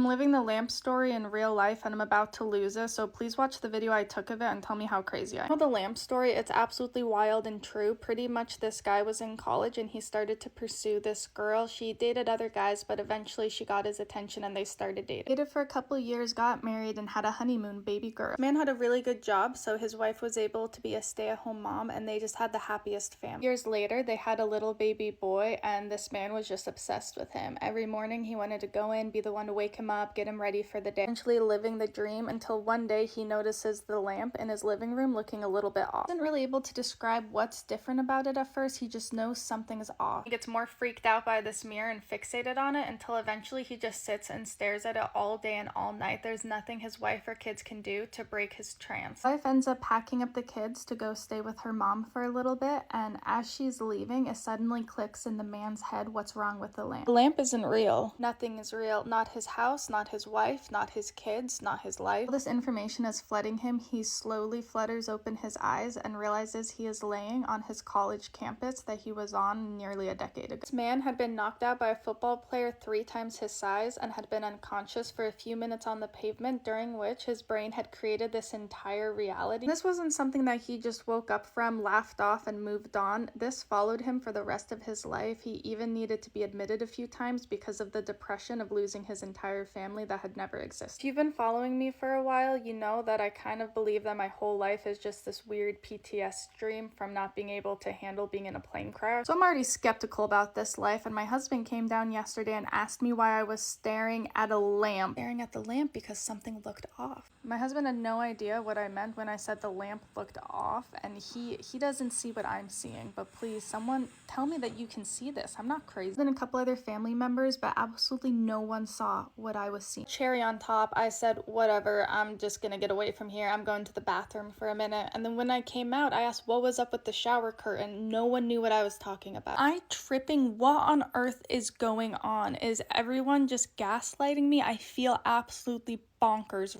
I'm living the lamp story in real life and I'm about to lose it, so please watch the video I took of it and tell me how crazy I am. The lamp story, it's absolutely wild and true. Pretty much this guy was in college and he started to pursue this girl. She dated other guys, but eventually she got his attention and they started dating. Dated for a couple years, got married, and had a honeymoon baby girl. This man had a really good job, so his wife was able to be a stay-at-home mom and they just had the happiest family. Years later, they had a little baby boy and this man was just obsessed with him. Every morning he wanted to go in, be the one to wake him up, get him ready for the day, eventually living the dream until one day he notices the lamp in his living room looking a little bit off. He isn't really able to describe what's different about it at first, he just knows something is off. He gets more freaked out by this mirror and fixated on it until eventually he just sits and stares at it all day and all night. There's nothing his wife or kids can do to break his trance. His wife ends up packing up the kids to go stay with her mom for a little bit, and as she's leaving, it suddenly clicks in the man's head what's wrong with the lamp. The lamp isn't real. Nothing is real. Not his house, not his wife, not his kids, not his life. All this information is flooding him. He slowly flutters open his eyes and realizes he is laying on his college campus that he was on nearly a decade ago. This man had been knocked out by a football player 3 times his size and had been unconscious for a few minutes on the pavement, during which his brain had created this entire reality. This wasn't something that he just woke up from, laughed off, and moved on. This followed him for the rest of his life. He even needed to be admitted a few times because of the depression of losing his entire family that had never existed. If you've been following me for a while, you know that I kind of believe that my whole life is just this weird PTS dream from not being able to handle being in a plane crash. So I'm already skeptical about this life, and my husband came down yesterday and asked me why I was staring at a lamp. Staring at the lamp because something looked off. My husband had no idea what I meant when I said the lamp looked off, and he doesn't see what I'm seeing, but please, someone tell me that you can see this. I'm not crazy. Then a couple other family members, but absolutely no one saw what I was seeing. Cherry on top, I said, whatever, I'm just gonna get away from here. I'm going to the bathroom for a minute. And then when I came out, I asked what was up with the shower curtain. No one knew what I was talking about. I tripping, what on earth is going on? Is everyone just gaslighting me? I feel absolutely bonkers.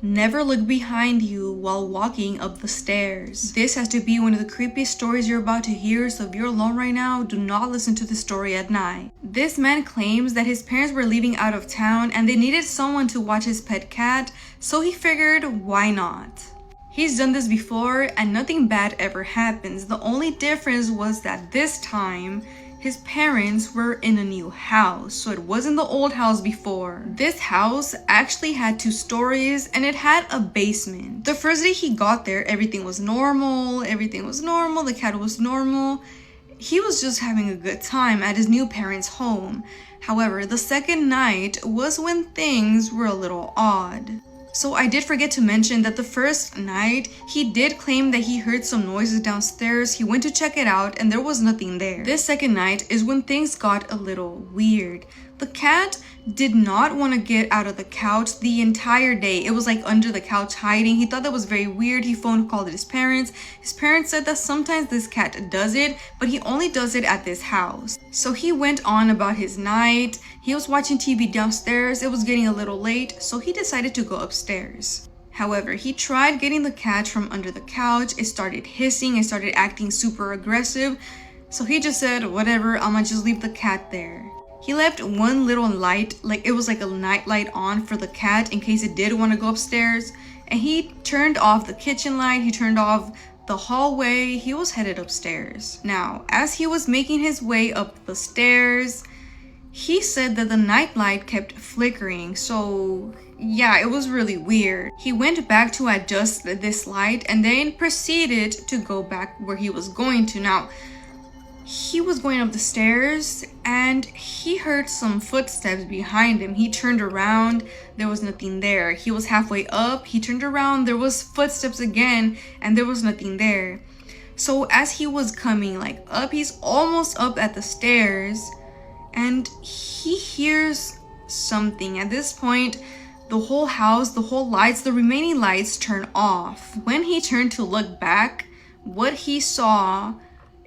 Never look behind you while walking up the stairs. This has to be one of the creepiest stories you're about to hear, so if you're alone right now, do not listen to the story at night. This man claims that his parents were leaving out of town and they needed someone to watch his pet cat, so he figured, why not? He's done this before and nothing bad ever happens. The only difference was that this time, his parents were in a new house, so it wasn't the old house before. This house actually had 2 stories and it had a basement. The first day he got there, everything was normal, the cat was normal. He was just having a good time at his new parents' home. However, the second night was when things were a little odd. So I did forget to mention that the first night, he did claim that he heard some noises downstairs. He went to check it out and there was nothing there. This second night is when things got a little weird. The cat did not want to get out of the couch the entire day. It was like under the couch hiding. He thought that was very weird. He called his parents. His parents said that sometimes this cat does it, but he only does it at this house. So he went on about his night. He was watching TV downstairs. It was getting a little late, so he decided to go upstairs. However, he tried getting the cat from under the couch. It started hissing. It started acting super aggressive. So he just said, whatever, I'ma just leave the cat there. He left one little light, like it was like a night light on for the cat in case it did want to go upstairs. And he turned off the kitchen light. He turned off the hallway. He was headed upstairs. Now, as he was making his way up the stairs, he said that the night light kept flickering. So yeah, it was really weird. He went back to adjust this light and then proceeded to go back where he was going to. Now, he was going up the stairs and he heard some footsteps behind him. He turned around, there was nothing there. He was halfway up, he turned around, there was footsteps again and there was nothing there. So as he was coming like up, he's almost up at the stairs and he hears something. At this point, the whole house, the whole lights, the remaining lights turn off. When he turned to look back, what he saw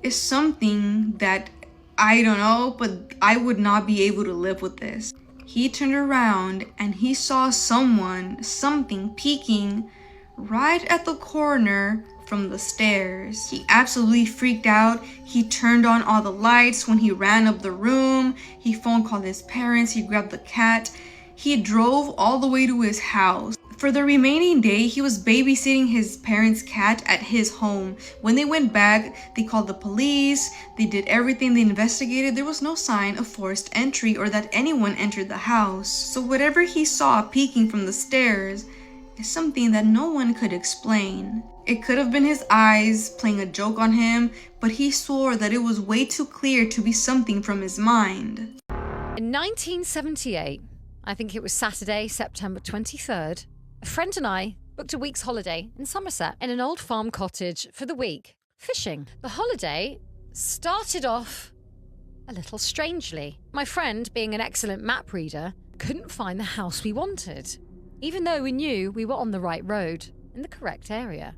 is something that I don't know, but I would not be able to live with this. He turned around and he saw something peeking right at the corner from the stairs. He absolutely freaked out. He turned on all the lights. When he ran up the room, he phone called his parents. He grabbed the cat. He drove all the way to his house. For the remaining day, he was babysitting his parents' cat at his home. When they went back, they called the police. They did everything, they investigated. There was no sign of forced entry or that anyone entered the house. So whatever he saw peeking from the stairs is something that no one could explain. It could have been his eyes playing a joke on him, but he swore that it was way too clear to be something from his mind. In 1978, I think it was Saturday, September 23rd, a friend and I booked a week's holiday in Somerset in an old farm cottage for the week, fishing. The holiday started off a little strangely. My friend, being an excellent map reader, couldn't find the house we wanted, even though we knew we were on the right road, in the correct area.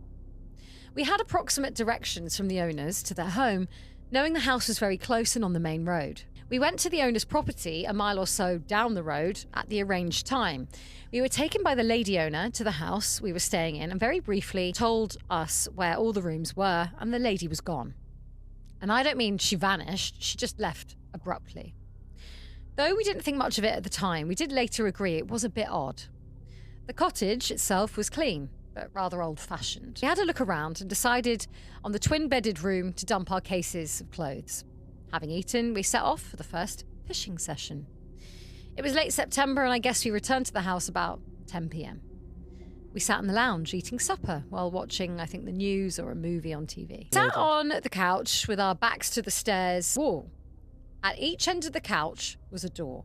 We had approximate directions from the owners to their home, knowing the house was very close and on the main road. We went to the owner's property a mile or so down the road at the arranged time. We were taken by the lady owner to the house we were staying in and very briefly told us where all the rooms were, and the lady was gone. And I don't mean she vanished, she just left abruptly. Though we didn't think much of it at the time, we did later agree it was a bit odd. The cottage itself was clean, but rather old-fashioned. We had a look around and decided on the twin-bedded room to dump our cases of clothes. Having eaten, we set off for the first fishing session. It was late September, and I guess we returned to the house about 10 p.m. We sat in the lounge eating supper while watching, I think, the news or a movie on TV. Sat on the couch with our backs to the stairs wall. At each end of the couch was a door.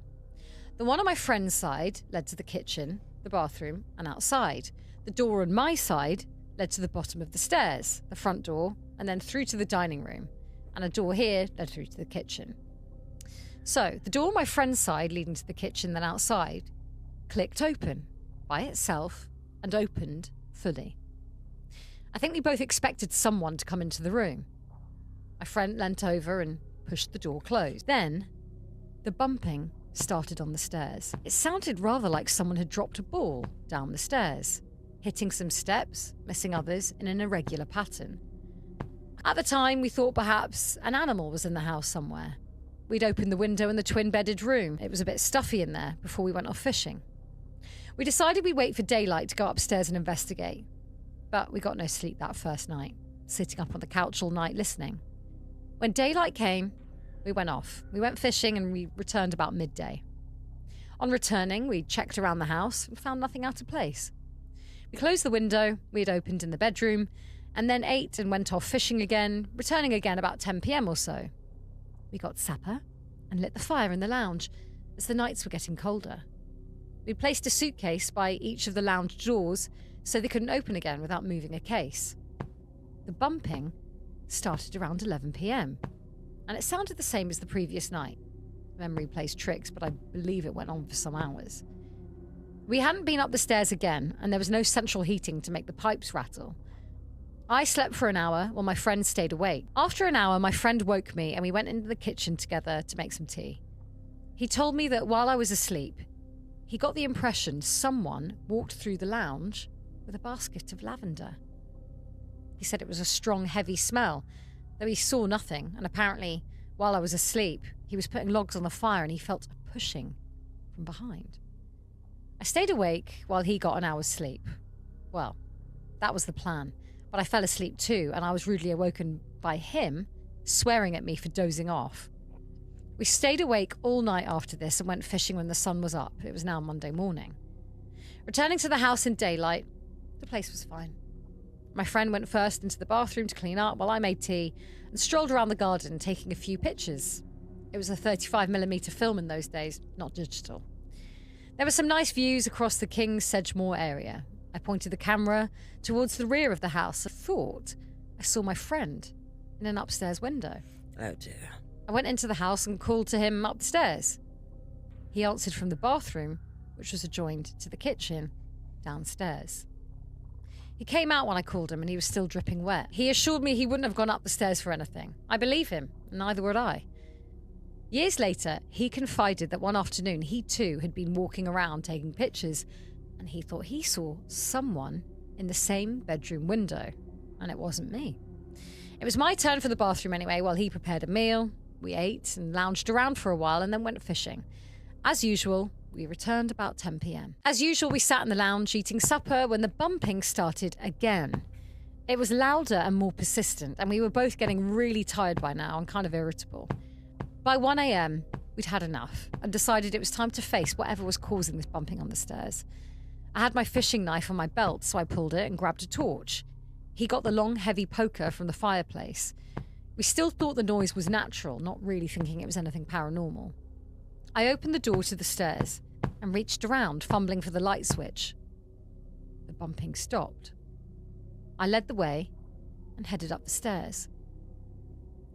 The one on my friend's side led to the kitchen, the bathroom, and outside. The door on my side led to the bottom of the stairs, the front door, and then through to the dining room. And a door here led through to the kitchen. So, the door on my friend's side leading to the kitchen, then outside, clicked open by itself and opened fully. I think we both expected someone to come into the room. My friend leant over and pushed the door closed. Then, the bumping started on the stairs. It sounded rather like someone had dropped a ball down the stairs, hitting some steps, missing others in an irregular pattern. At the time, we thought perhaps an animal was in the house somewhere. We'd opened the window in the twin-bedded room. It was a bit stuffy in there before we went off fishing. We decided we'd wait for daylight to go upstairs and investigate. But we got no sleep that first night, sitting up on the couch all night listening. When daylight came, we went off. We went fishing and we returned about midday. On returning, we checked around the house and found nothing out of place. We closed the window we had opened in the bedroom, and then ate and went off fishing again, returning again about 10 p.m. or so. We got supper and lit the fire in the lounge as the nights were getting colder. We placed a suitcase by each of the lounge doors so they couldn't open again without moving a case. The bumping started around 11 p.m. and it sounded the same as the previous night. Memory plays tricks, but I believe it went on for some hours. We hadn't been up the stairs again, and there was no central heating to make the pipes rattle. I slept for an hour while my friend stayed awake. After an hour, my friend woke me and we went into the kitchen together to make some tea. He told me that while I was asleep, he got the impression someone walked through the lounge with a basket of lavender. He said it was a strong, heavy smell, though he saw nothing, and apparently, while I was asleep, he was putting logs on the fire and he felt a pushing from behind. I stayed awake while he got an hour's sleep. Well, that was the plan. But I fell asleep too, and I was rudely awoken by him swearing at me for dozing off. We stayed awake all night after this and went fishing when the sun was up. It was now Monday morning. Returning to the house in daylight, the place was fine. My friend went first into the bathroom to clean up while I made tea and strolled around the garden taking a few pictures. It was a 35mm film in those days, not digital. There were some nice views across the King's Sedgemoor area. I pointed the camera towards the rear of the house. I thought I saw my friend in an upstairs window. Oh dear. I went into the house and called to him up the stairs. He answered from the bathroom, which was adjoined to the kitchen, downstairs. He came out when I called him and he was still dripping wet. He assured me he wouldn't have gone up the stairs for anything. I believe him, and neither would I. Years later, he confided that one afternoon he too had been walking around taking pictures, and he thought he saw someone in the same bedroom window, and it wasn't me. It was my turn for the bathroom anyway while he prepared a meal. We ate and lounged around for a while and then went fishing. As usual, We returned about 10 p.m. As usual, we sat in the lounge eating supper when the bumping started again. It was louder and more persistent, and we were both getting really tired by now and kind of irritable. By 1 a.m., we'd had enough and decided it was time to face whatever was causing this bumping on the stairs. I had my fishing knife on my belt, so I pulled it and grabbed a torch. He got the long, heavy poker from the fireplace. We still thought the noise was natural, not really thinking it was anything paranormal. I opened the door to the stairs and reached around, fumbling for the light switch. The bumping stopped. I led the way and headed up the stairs.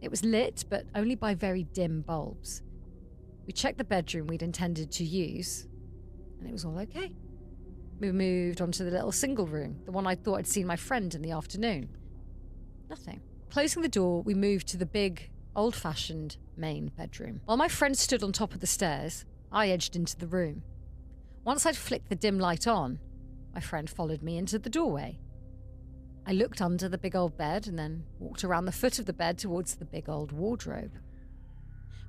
It was lit, but only by very dim bulbs. We checked the bedroom we'd intended to use, and it was all okay. We moved on to the little single room, the one I thought I'd seen my friend in the afternoon. Nothing. Closing the door, we moved to the big, old-fashioned main bedroom. While my friend stood on top of the stairs, I edged into the room. Once I'd flicked the dim light on, my friend followed me into the doorway. I looked under the big old bed and then walked around the foot of the bed towards the big old wardrobe.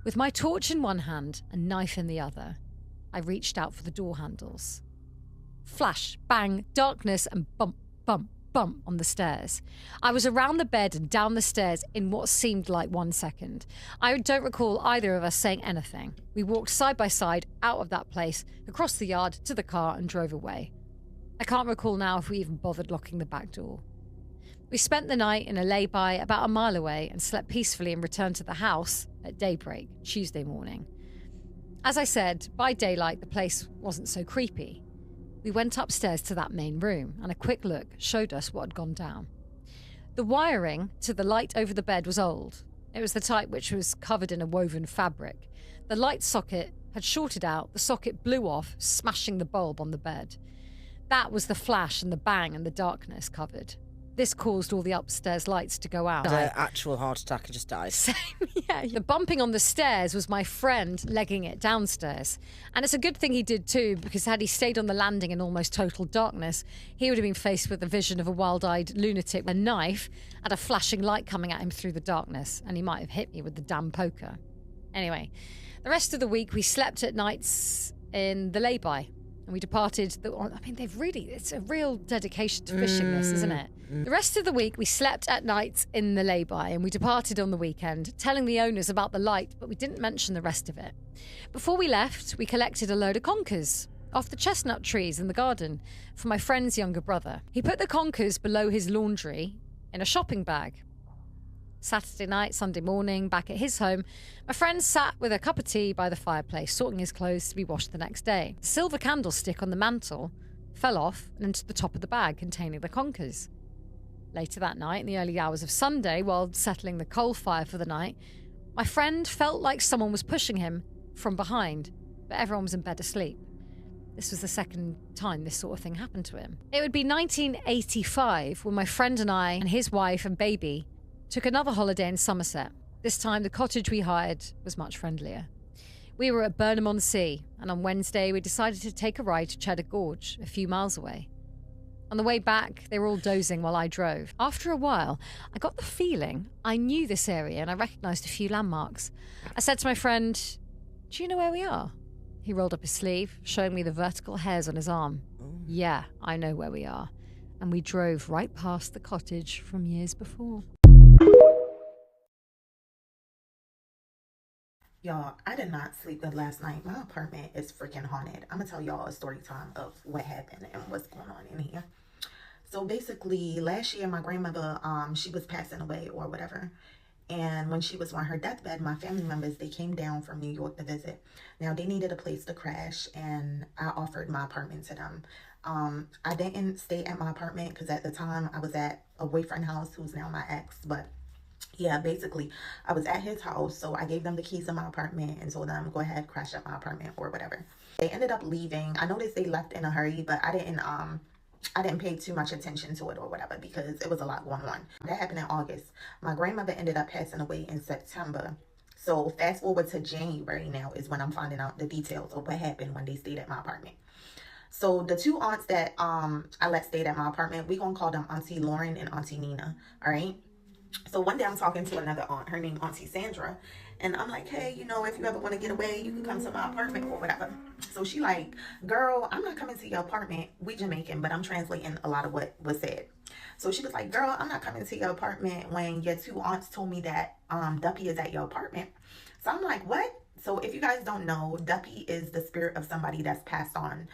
With my torch in one hand and knife in the other, I reached out for the door handles. Flash, bang, darkness, and bump, bump, bump on the stairs. I was around the bed and down the stairs in what seemed like 1 second. I don't recall either of us saying anything. We walked side by side out of that place, across the yard to the car, and drove away. I can't recall now if we even bothered locking the back door. We spent the night in a lay-by about a mile away and slept peacefully and returned to the house at daybreak, Tuesday morning. As I said, by daylight the place wasn't so creepy. We went upstairs to that main room, and a quick look showed us what had gone down. The wiring to the light over the bed was old. It was the type which was covered in a woven fabric. The light socket had shorted out, the socket blew off, smashing the bulb on the bed. That was the flash and the bang and the darkness covered. This caused all the upstairs lights to go out. Had an actual heart attack and just died. Same, yeah. The bumping on the stairs was my friend legging it downstairs. And it's a good thing he did too, because had he stayed on the landing in almost total darkness, he would have been faced with the vision of a wild-eyed lunatic with a knife and a flashing light coming at him through the darkness, and he might have hit me with the damn poker. Anyway, the rest of the week we slept at nights in the lay-by. And we departed, it's a real dedication to fishing this, isn't it? The rest of the week we slept at night in the lay-by, and we departed on the weekend, telling the owners about the light, but we didn't mention the rest of it. Before we left, we collected a load of conkers off the chestnut trees in the garden for my friend's younger brother. He put the conkers below his laundry in a shopping bag. Saturday night, Sunday morning, back at his home, my friend sat with a cup of tea by the fireplace, sorting his clothes to be washed the next day. The silver candlestick on the mantel fell off and into the top of the bag containing the conkers. Later that night, in the early hours of Sunday, while settling the coal fire for the night, my friend felt like someone was pushing him from behind, but everyone was in bed asleep. This was the second time this sort of thing happened to him. It would be 1985 when my friend and I and his wife and baby took another holiday in Somerset. This time, the cottage we hired was much friendlier. We were at Burnham-on-Sea, and on Wednesday, we decided to take a ride to Cheddar Gorge, a few miles away. On the way back, they were all dozing while I drove. After a while, I got the feeling I knew this area and I recognised a few landmarks. I said to my friend, "Do you know where we are?" He rolled up his sleeve, showing me the vertical hairs on his arm. Yeah, I know where we are. And we drove right past the cottage from years before. Y'all, I did not sleep good last night. My apartment is freaking haunted. I'm gonna tell y'all a story time of what happened and what's going on in here. So basically, last year my grandmother, she was passing away or whatever. And when she was on her deathbed, my family members, they came down from New York to visit. Now, they needed a place to crash, and I offered my apartment to them. I didn't stay at my apartment because at the time I was at a boyfriend house who's now my ex, but yeah, basically, I was at his house, so I gave them the keys to my apartment and told them, go ahead, crash at my apartment or whatever. They ended up leaving. I noticed they left in a hurry, but I didn't pay too much attention to it or whatever because it was a lot going on. That happened in August. My grandmother ended up passing away in September. So fast forward to January now is when I'm finding out the details of what happened when they stayed at my apartment. So the two aunts that I let stay at my apartment, we gonna call them Auntie Lauren and Auntie Nina, all right? So one day I'm talking to another aunt, her name Auntie Sandra, and I'm like, hey, you know, if you ever want to get away, you can come to my apartment or whatever. So she like, girl, I'm not coming to your apartment. We Jamaican, but I'm translating a lot of what was said. So she was like, girl, I'm not coming to your apartment when your two aunts told me that Duppy is at your apartment. So I'm like, what? So if you guys don't know, Duppy is the spirit of somebody that's passed on.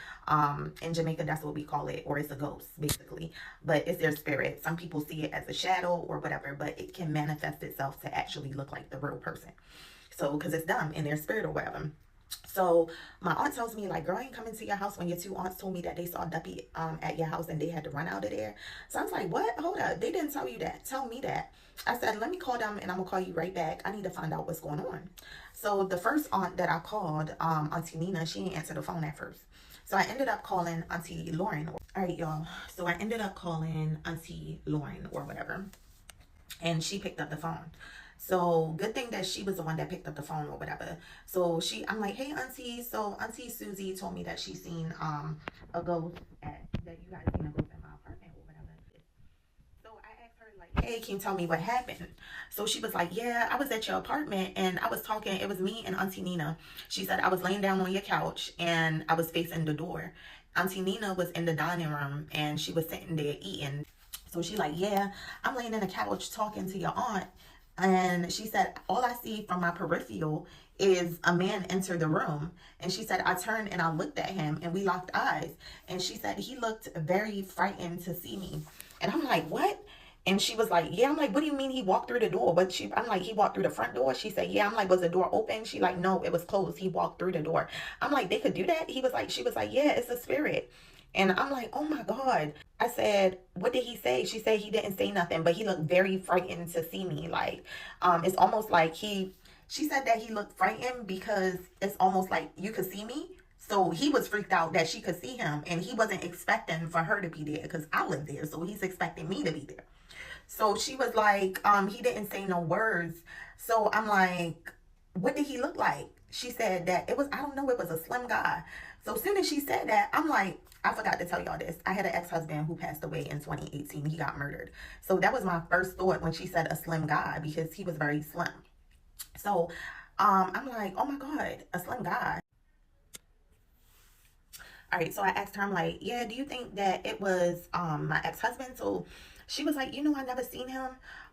In Jamaica, that's what we call it, or it's a ghost, basically. But it's their spirit. Some people see it as a shadow or whatever, but it can manifest itself to actually look like the real person. So, because it's them in their spirit or whatever. So my aunt tells me like, girl, I ain't coming to your house when your two aunts told me that they saw Duppy at your house and they had to run out of there. So I was like, what? Hold up. They didn't tell you that. Tell me that. I said, let me call them and I'm gonna call you right back. I need to find out what's going on. So the first aunt that I called, Auntie Nina, she didn't answer the phone at first. So I ended up calling Auntie Lauren. All right, y'all. So I ended up calling Auntie Lauren or whatever. And she picked up the phone. So good thing that she was the one that picked up the phone or whatever. So I'm like, hey auntie. So Auntie Susie told me that she seen a ghost that you guys seen a ghost in my apartment or whatever. So I asked her like, hey, can you tell me what happened? So she was like, yeah, I was at your apartment and I was talking. It was me and Auntie Nina. She said I was laying down on your couch and I was facing the door. Auntie Nina was in the dining room and she was sitting there eating. So she like, yeah, I'm laying in the couch talking to your aunt. And she said, all I see from my peripheral is a man enter the room. And she said, I turned and I looked at him and we locked eyes. And she said, he looked very frightened to see me. And I'm like, what? And she was like, yeah. I'm like, what do you mean he walked through the door? I'm like, he walked through the front door. She said, yeah. I'm like, was the door open? She like, no, it was closed. He walked through the door. I'm like, they could do that? She was like, yeah, it's a spirit. And I'm like, oh my God. I said, what did he say? She said he didn't say nothing, but he looked very frightened to see me. Like, it's almost like she said that he looked frightened because it's almost like you could see me. So he was freaked out that she could see him and he wasn't expecting for her to be there because I live there. So he's expecting me to be there. So she was like, he didn't say no words. So I'm like, what did he look like? She said that I don't know, it was a slim guy. So as soon as she said that, I'm like, I forgot to tell y'all this. I had an ex-husband who passed away in 2018. He got murdered. So that was my first thought when she said a slim guy because he was very slim. So I'm like, oh my God, a slim guy. All right, so I asked her, I'm like, yeah, do you think that it was my ex-husband? So she was like, I never seen him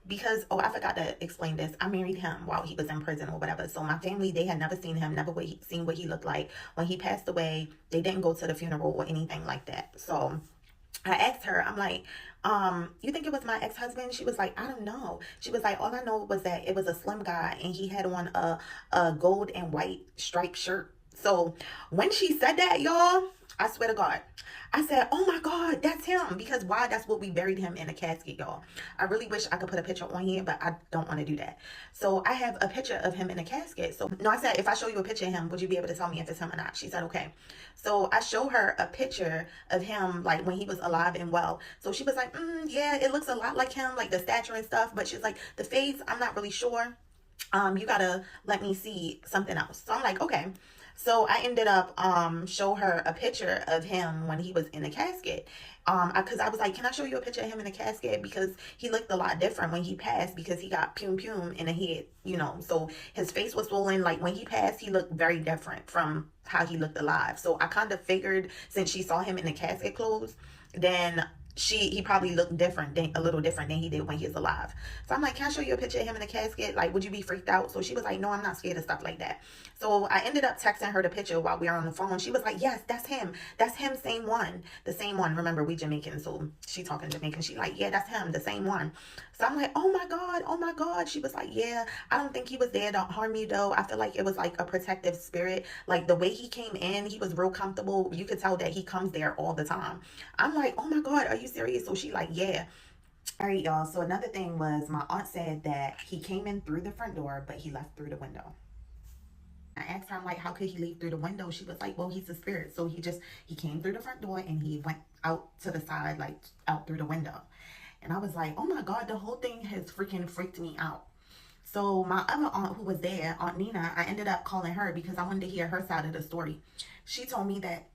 because, I forgot to explain this. I married him while he was in prison or whatever. So my family, they had never seen him, never seen what he looked like. When he passed away, they didn't go to the funeral or anything like that. So I asked her, I'm like, you think it was my ex-husband? She was like, I don't know. She was like, all I know was that it was a slim guy and he had on a gold and white striped shirt. So when she said that, y'all, I swear to God, I said, oh my God, that's him. Because why? That's what we buried him in a casket, y'all. I really wish I could put a picture on here, but I don't want to do that. So I have a picture of him in a casket. So no, I said, if I show you a picture of him, would you be able to tell me if it's him or not? She said, okay. So I show her a picture of him, like when he was alive and well. So she was like, yeah, it looks a lot like him, like the stature and stuff. But she's like, the face, I'm not really sure. You gotta let me see something else. So I'm like, okay. So I ended up show her a picture of him when he was in a casket. Because I was like, can I show you a picture of him in a casket? Because he looked a lot different when he passed because he got pum in the head, So his face was swollen. Like when he passed, he looked very different from how he looked alive. So I kind of figured since she saw him in the casket clothes, then he probably looked a little different than he did when he was alive. So I'm like, can I show you a picture of him in a casket? Like, would you be freaked out? So she was like, no, I'm not scared of stuff like that. So I ended up texting her the picture while we were on the phone. She was like, yes, that's him. That's him, same one. The same one. Remember, we Jamaican, so she talking Jamaican. She like, yeah, that's him, the same one. So I'm like, oh my God, oh my God. She was like, yeah, I don't think he was there to harm you though. I feel like it was like a protective spirit. Like the way he came in, he was real comfortable. You could tell that he comes there all the time. I'm like, oh my God, are you serious? So she like, yeah. All right, y'all. So another thing was my aunt said that he came in through the front door, but he left through the window. I asked her, I'm like, how could he leave through the window? She was like, well, he's a spirit. So he came through the front door and he went out to the side, like out through the window. And I was like, oh my God, the whole thing has freaking freaked me out. So my other aunt who was there, Aunt Nina, I ended up calling her because I wanted to hear her side of the story. She told me that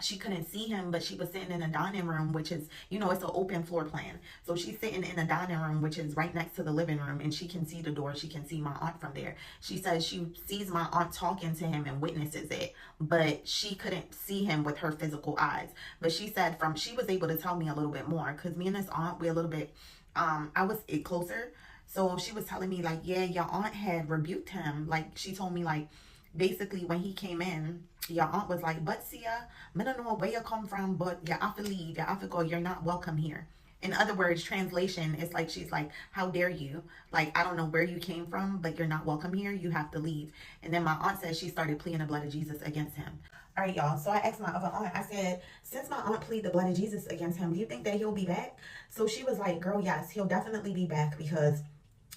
she couldn't see him, but she was sitting in a dining room, which is, you know, it's an open floor plan. So she's sitting in a dining room, which is right next to the living room, and she can see the door. She can see my aunt from there. She says she sees my aunt talking to him and witnesses it, but she couldn't see him with her physical eyes. But she said she was able to tell me a little bit more, because me and this aunt, we're a little bit, I was closer. So she was telling me, like, yeah, your aunt had rebuked him. Like, she told me, like, basically when he came in, your aunt was like, but Sia, I don't know where you come from, but you have to leave, you have to go, you're not welcome here. In other words, translation, it's like, she's like, how dare you? Like, I don't know where you came from, but you're not welcome here, you have to leave. And then my aunt said she started pleading the blood of Jesus against him. All right, y'all. So I asked my other aunt, I said, since my aunt pleaded the blood of Jesus against him, do you think that he'll be back? So she was like, girl, yes, he'll definitely be back, because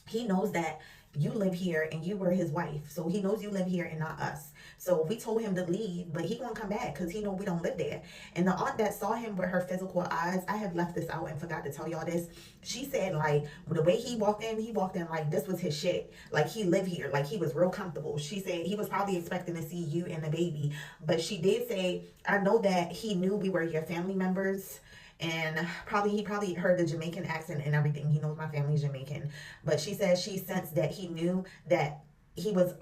he knows that you live here and you were his wife. So he knows you live here and not us. So we told him to leave, but he won't come back because he know we don't live there. And the aunt that saw him with her physical eyes, I have left this out and forgot to tell y'all this. She said, like, the way he walked in like this was his shit. Like, he lived here. Like, he was real comfortable. She said he was probably expecting to see you and the baby. But she did say, I know that he knew we were your family members. And he probably heard the Jamaican accent and everything. He knows my family's Jamaican. But she said she sensed that he knew that they was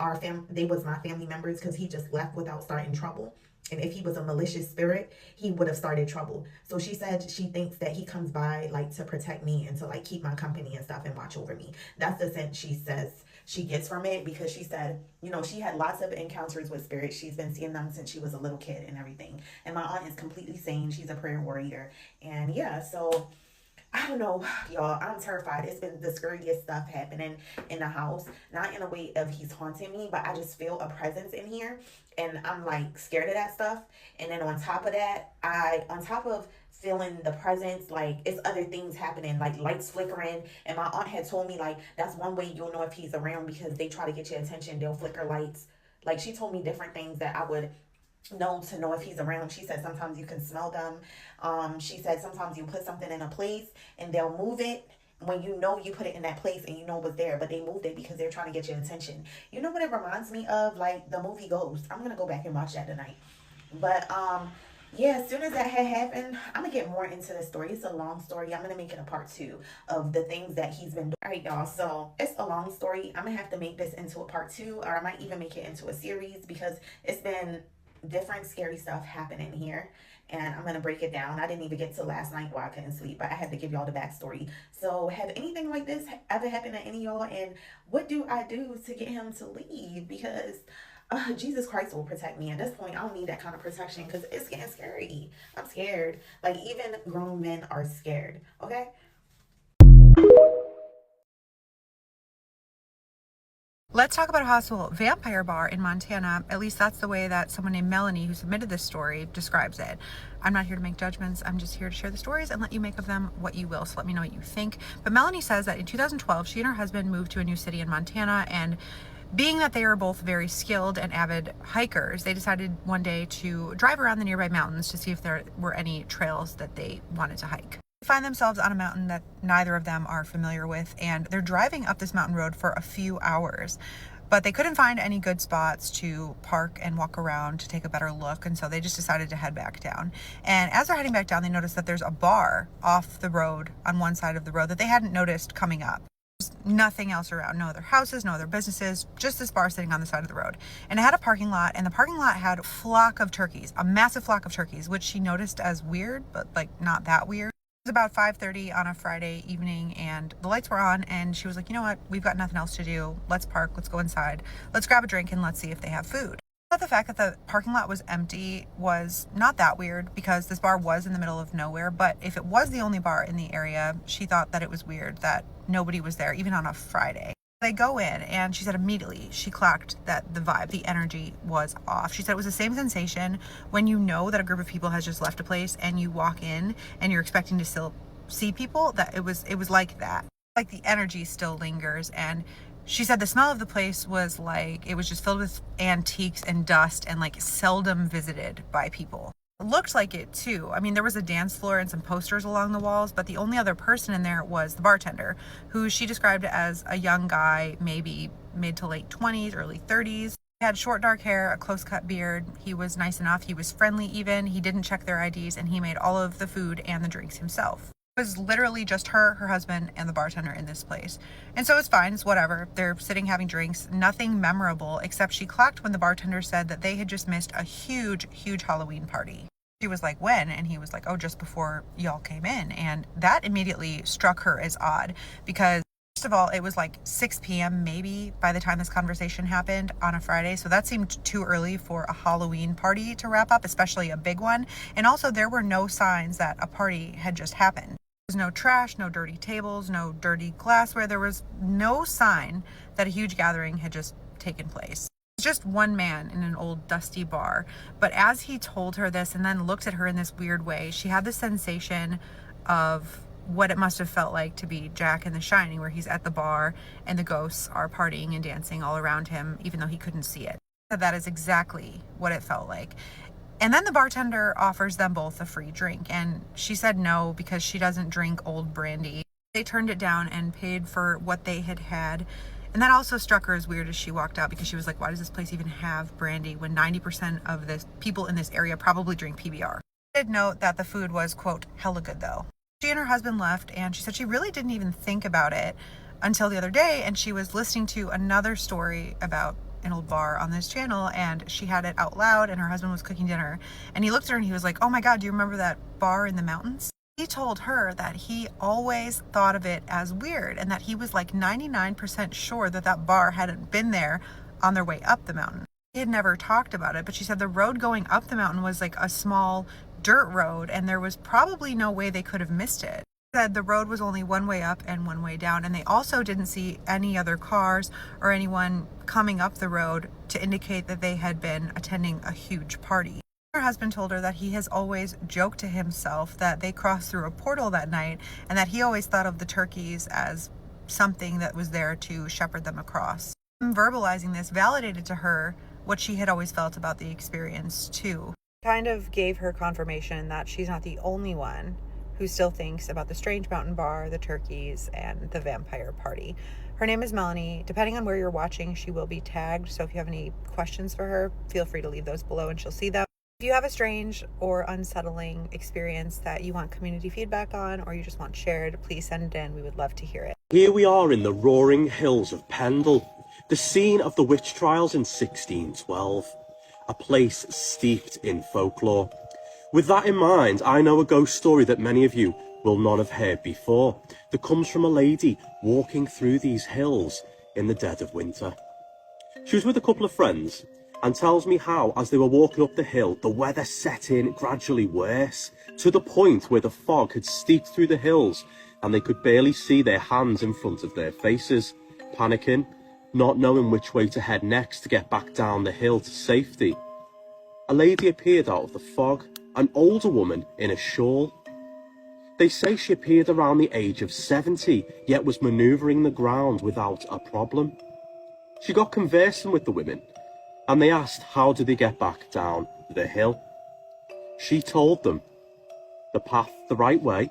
my family members, because he just left without starting trouble. And if he was a malicious spirit, he would have started trouble. So she said she thinks that he comes by, like, to protect me and to, like, keep my company and stuff and watch over me. That's the sense she says she gets from it, because she said, you know, she had lots of encounters with spirits. She's been seeing them since she was a little kid and everything. And my aunt is completely sane. She's a prayer warrior. And yeah, so I don't know, y'all. I'm terrified. It's been the scariest stuff happening in the house. Not in a way of he's haunting me, but I just feel a presence in here. And I'm, like, scared of that stuff. And then on top of that, on top of feeling the presence, like, it's other things happening, like lights flickering. And my aunt had told me, like, that's one way you'll know if he's around, because they try to get your attention. They'll flicker lights. Like, she told me different things that I would know to know if he's around. She said sometimes you can smell them. She said sometimes you put something in a place and they'll move it when you know you put it in that place and you know it was there, but they moved it because they're trying to get your attention. You know what it reminds me of? Like the movie Ghost. I'm gonna go back and watch that tonight. But yeah, as soon as that had happened, I'm gonna get more into the story. It's a long story. I'm gonna make it a part 2 of the things that he's been doing. All right, y'all. So it's a long story. I'm gonna have to make this into a part 2, or I might even make it into a series, because it's been different scary stuff happening here, and I'm gonna break it down. I didn't even get to last night while I couldn't sleep, but I had to give y'all the backstory. So have anything like this ever happened to any of y'all, and what do I do to get him to leave? Because Jesus Christ will protect me. At this point, I don't need that kind of protection, because it's getting scary. I'm scared. Like, even grown men are scared. Okay. Let's talk about a possible vampire bar in Montana. At least that's the way that someone named Melanie, who submitted this story, describes it. I'm not here to make judgments. I'm just here to share the stories and let you make of them what you will. So let me know what you think. But Melanie says that in 2012, she and her husband moved to a new city in Montana, and being that they are both very skilled and avid hikers, they decided one day to drive around the nearby mountains to see if there were any trails that they wanted to hike. They find themselves on a mountain that neither of them are familiar with, and they're driving up this mountain road for a few hours. But they couldn't find any good spots to park and walk around to take a better look, and so they just decided to head back down. And as they're heading back down, they notice that there's a bar off the road on one side of the road that they hadn't noticed coming up. Nothing else around, no other houses, no other businesses, just this bar sitting on the side of the road. And it had a parking lot, and the parking lot had a flock of turkeys, a massive flock of turkeys, which she noticed as weird, but like not that weird. It was about 5:30 on a Friday evening, and the lights were on, and she was like, you know what, we've got nothing else to do. Let's park, let's go inside, let's grab a drink, and let's see if they have food. But the fact that the parking lot was empty was not that weird, because this bar was in the middle of nowhere. But if it was the only bar in the area, she thought that it was weird that nobody was there, even on a Friday. They go in, and she said immediately she clocked that the vibe, the energy was off. She said it was the same sensation when you know that a group of people has just left a place and you walk in and you're expecting to still see people. That it was like that. Like the energy still lingers. And she said the smell of the place was like, it was just filled with antiques and dust and like seldom visited by people. It looked like it too. I mean, there was a dance floor and some posters along the walls, but the only other person in there was the bartender, who she described as a young guy, maybe mid to late 20s, early 30s. He had short dark hair, a close cut beard. He was nice enough. He was friendly even. He didn't check their IDs, and he made all of the food and the drinks himself. It was literally just her husband, and the bartender in this place. And so it's fine, it's whatever. They're sitting having drinks, nothing memorable, except she clocked when the bartender said that they had just missed a huge Halloween party. She was like, when? And he was like, oh, just before y'all came in. And that immediately struck her as odd because first of all, it was like 6 p.m. maybe by the time this conversation happened on a Friday. So that seemed too early for a Halloween party to wrap up, especially a big one. And also there were no signs that a party had just happened. There was no trash, no dirty tables, no dirty glassware. There was no sign that a huge gathering had just taken place. It's just one man in an old dusty bar. But as he told her this and then looked at her in this weird way, she had the sensation of what it must have felt like to be Jack in The Shining, where he's at the bar and the ghosts are partying and dancing all around him, even though he couldn't see it. So that is exactly what it felt like. And then the bartender offers them both a free drink, and she said no because she doesn't drink old brandy. They turned it down and paid for what they had had. And that also struck her as weird as she walked out because she was like, why does this place even have brandy when 90% of the people in this area probably drink PBR? I did note that the food was, quote, hella good though. She and her husband left, and she said she really didn't even think about it until the other day, and she was listening to another story about an old bar on this channel, and she had it out loud, and her husband was cooking dinner, and he looked at her and he was like, oh my God, do you remember that bar in the mountains? He told her that he always thought of it as weird, and that he was like 99% sure that that bar hadn't been there on their way up the mountain. He had never talked about it, but she said the road going up the mountain was like a small dirt road, and there was probably no way they could have missed it. She said the road was only one way up and one way down, and they also didn't see any other cars or anyone coming up the road to indicate that they had been attending a huge party. Her husband told her that he has always joked to himself that they crossed through a portal that night, and that he always thought of the turkeys as something that was there to shepherd them across. Verbalizing this validated to her what she had always felt about the experience too. Kind of gave her confirmation that she's not the only one who still thinks about the strange mountain bar, the turkeys, and the vampire party. Her name is Melanie. Depending on where you're watching, she will be tagged. So if you have any questions for her, feel free to leave those below and she'll see them. If you have a strange or unsettling experience that you want community feedback on, or you just want shared, please send it in. We would love to hear it. Here we are in the roaring hills of Pendle, the scene of the witch trials in 1612. A place steeped in folklore. With that in mind, I know a ghost story that many of you will not have heard before, that comes from a lady walking through these hills in the dead of winter. She was with a couple of friends and tells me how, as they were walking up the hill, the weather set in gradually worse, to the point where the fog had steeped through the hills and they could barely see their hands in front of their faces. Panicking, not knowing which way to head next to get back down the hill to safety, a lady appeared out of the fog, an older woman in a shawl. They say she appeared around the age of 70, yet was manoeuvring the ground without a problem. She got conversing with the women, and they asked how did they get back down the hill. She told them the path the right way,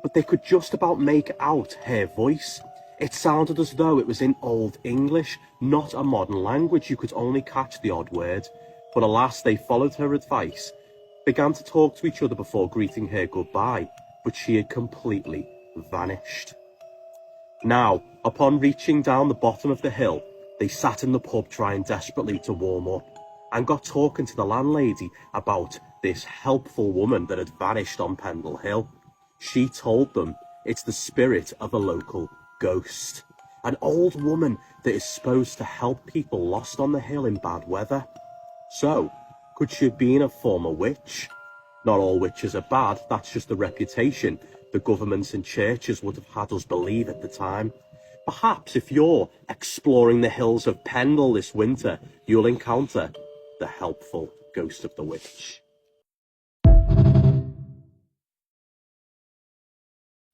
but they could just about make out her voice. It sounded as though it was in Old English, not a modern language. You could only catch the odd word. But alas, they followed her advice, began to talk to each other before greeting her goodbye, but she had completely vanished. Now, upon reaching down the bottom of the hill, they sat in the pub trying desperately to warm up, and got talking to the landlady about this helpful woman that had vanished on Pendle Hill. She told them it's the spirit of a local ghost, an old woman that is supposed to help people lost on the hill in bad weather. So, could she have been a former witch? Not all witches are bad, that's just the reputation the governments and churches would have had us believe at the time. Perhaps if you're exploring the hills of Pendle this winter, you'll encounter the helpful ghost of the witch.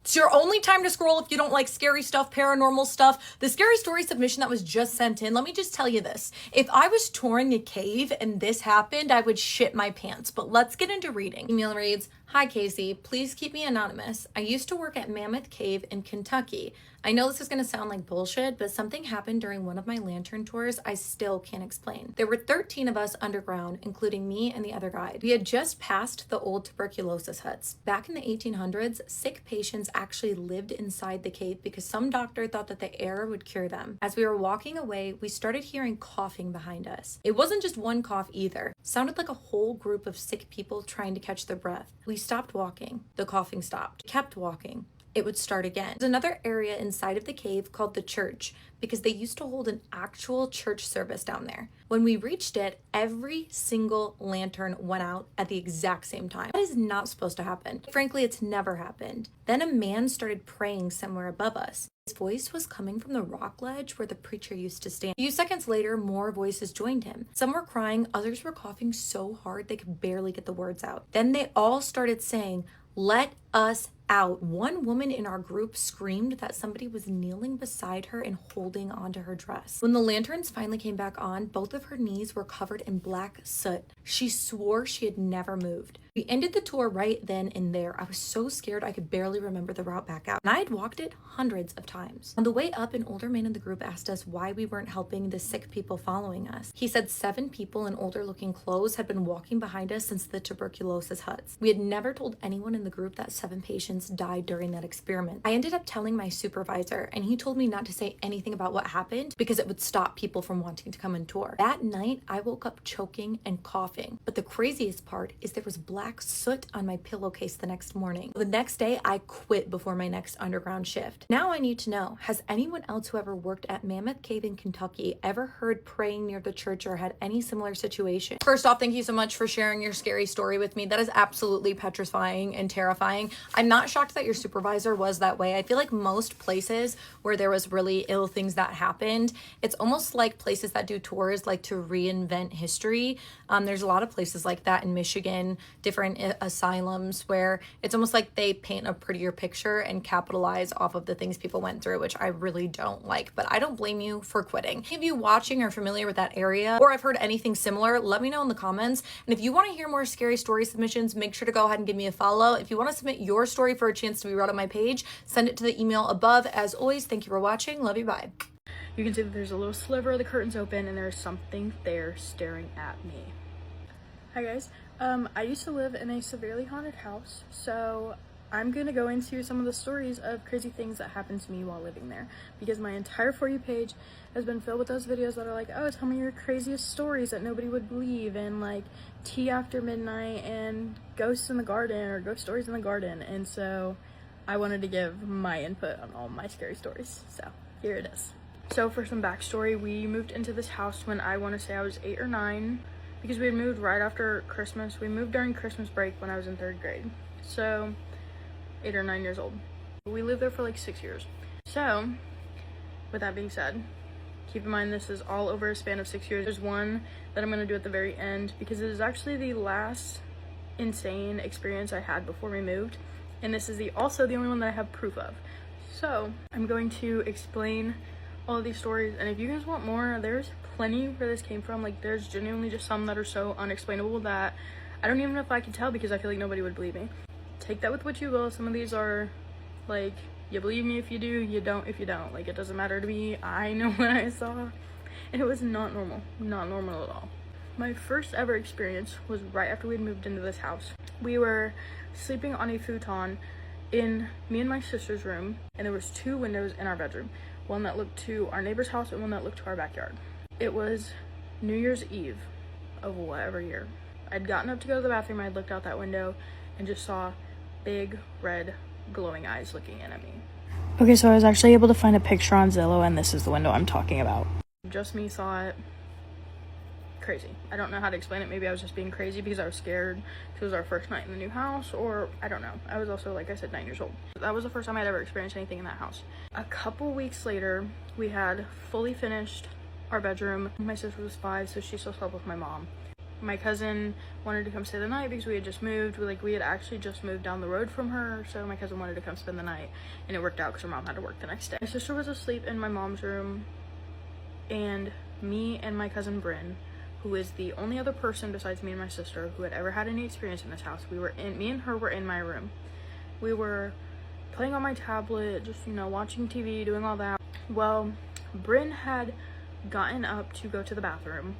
It's your only time to scroll if you don't like scary stuff, paranormal stuff. The scary story submission that was just sent in, let me just tell you this. If I was touring a cave and this happened, I would shit my pants. But let's get into reading. Email reads, Hi, Casey. Please keep me anonymous. I used to work at Mammoth Cave in Kentucky. I know this is going to sound like bullshit, but something happened during one of my lantern tours I still can't explain. There were 13 of us underground, including me and the other guide. We had just passed the old tuberculosis huts. Back in the 1800s, sick patients actually lived inside the cave because some doctor thought that the air would cure them. As we were walking away, we started hearing coughing behind us. It wasn't just one cough either. It sounded like a whole group of sick people trying to catch their breath. We stopped walking. The coughing stopped. Kept walking. It would start again. There's another area inside of the cave called the church because they used to hold an actual church service down there. When we reached it, every single lantern went out at the exact same time. That is not supposed to happen. Frankly, it's never happened. Then a man started praying somewhere above us. His voice was coming from the rock ledge where the preacher used to stand. A few seconds later, more voices joined him. Some were crying, others were coughing so hard they could barely get the words out. Then they all started saying, "Let us out." One woman in our group screamed that somebody was kneeling beside her and holding onto her dress. When the lanterns finally came back on, both of her knees were covered in black soot. She swore she had never moved. We ended the tour right then and there. I was so scared I could barely remember the route back out, and I had walked it hundreds of times. On the way up, an older man in the group asked us why we weren't helping the sick people following us. He said 7 people in older looking clothes had been walking behind us since the tuberculosis huts. We had never told anyone in the group that 7 patients died during that experiment. I ended up telling my supervisor, and he told me not to say anything about what happened because it would stop people from wanting to come and tour. That night, I woke up choking and coughing, but the craziest part is there was black soot on my pillowcase the next morning. The next day, I quit before my next underground shift. Now I need to know, has anyone else who ever worked at Mammoth Cave in Kentucky ever heard praying near the church or had any similar situation? First off, thank you so much for sharing your scary story with me. That is absolutely petrifying and terrifying. I'm not shocked that your supervisor was that way. I feel like most places where there was really ill things that happened, it's almost like places that do tours like to reinvent history. There's a lot of places like that in Michigan, different asylums where it's almost like they paint a prettier picture and capitalize off of the things people went through, which I really don't like, but I don't blame you for quitting. If you watching are familiar with that area or I've heard anything similar, let me know in the comments. And if you want to hear more scary story submissions, make sure to go ahead and give me a follow. If you want to submit your story for a chance to be read on my page, send it to the email above. As always, thank you for watching. Love you. Bye. You can see that there's a little sliver of the curtains open and there's something there staring at me. Hi guys, I used to live in a severely haunted house, so I'm gonna go into some of the stories of crazy things that happened to me while living there, because my entire For You page has been filled with those videos that are like, oh, tell me your craziest stories that nobody would believe, and like tea after midnight and ghosts in the garden or ghost stories in the garden. And so I wanted to give my input on all my scary stories, so here it is. So for some backstory, we moved into this house when I want to say I was 8 or 9, because we had moved right after Christmas. We moved during Christmas break when I was in 3rd grade, so 8 or 9 years old. We lived there for like 6 years. So with that being said, keep in mind this is all over a span of 6 years. There's one that I'm going to do at the very end because it is actually the last insane experience I had before we moved, and this is also the only one that I have proof of. So I'm going to explain all of these stories, and if you guys want more, there's plenty where this came from. Like, there's genuinely just some that are so unexplainable that I don't even know if I can tell, because I feel like nobody would believe me. Take that with what you will. Some of these are like, you believe me if you do, you don't if you don't. Like, it doesn't matter to me. I know what I saw, and it was not normal at all. My first ever experience was right after we'd moved into this house. We were sleeping on a futon in me and my sister's room, and there was 2 windows in our bedroom, one that looked to our neighbor's house and one that looked to our backyard. It was New Year's Eve of whatever year. I'd gotten up to go to the bathroom, I'd looked out that window and just saw big red glowing eyes looking in at me. Okay, so I was actually able to find a picture on Zillow, and this is the window I'm talking about. Just me saw it. Crazy. I don't know how to explain it. Maybe I was just being crazy because I was scared because it was our first night in the new house, or I don't know. I was also, like I said, 9 years old. That was the first time I'd ever experienced anything in that house. A couple weeks later, we had fully finished our bedroom. My sister was 5, so she still slept with my mom. My cousin wanted to come stay the night because we had just moved. We had actually just moved down the road from her, so my cousin wanted to come spend the night, and it worked out because her mom had to work the next day. My sister was asleep in my mom's room, and me and my cousin Bryn who is the only other person besides me and my sister who had ever had any experience in this house. Me and her were in my room. We were playing on my tablet, just, you know, watching TV, doing all that. Well, Bryn had gotten up to go to the bathroom,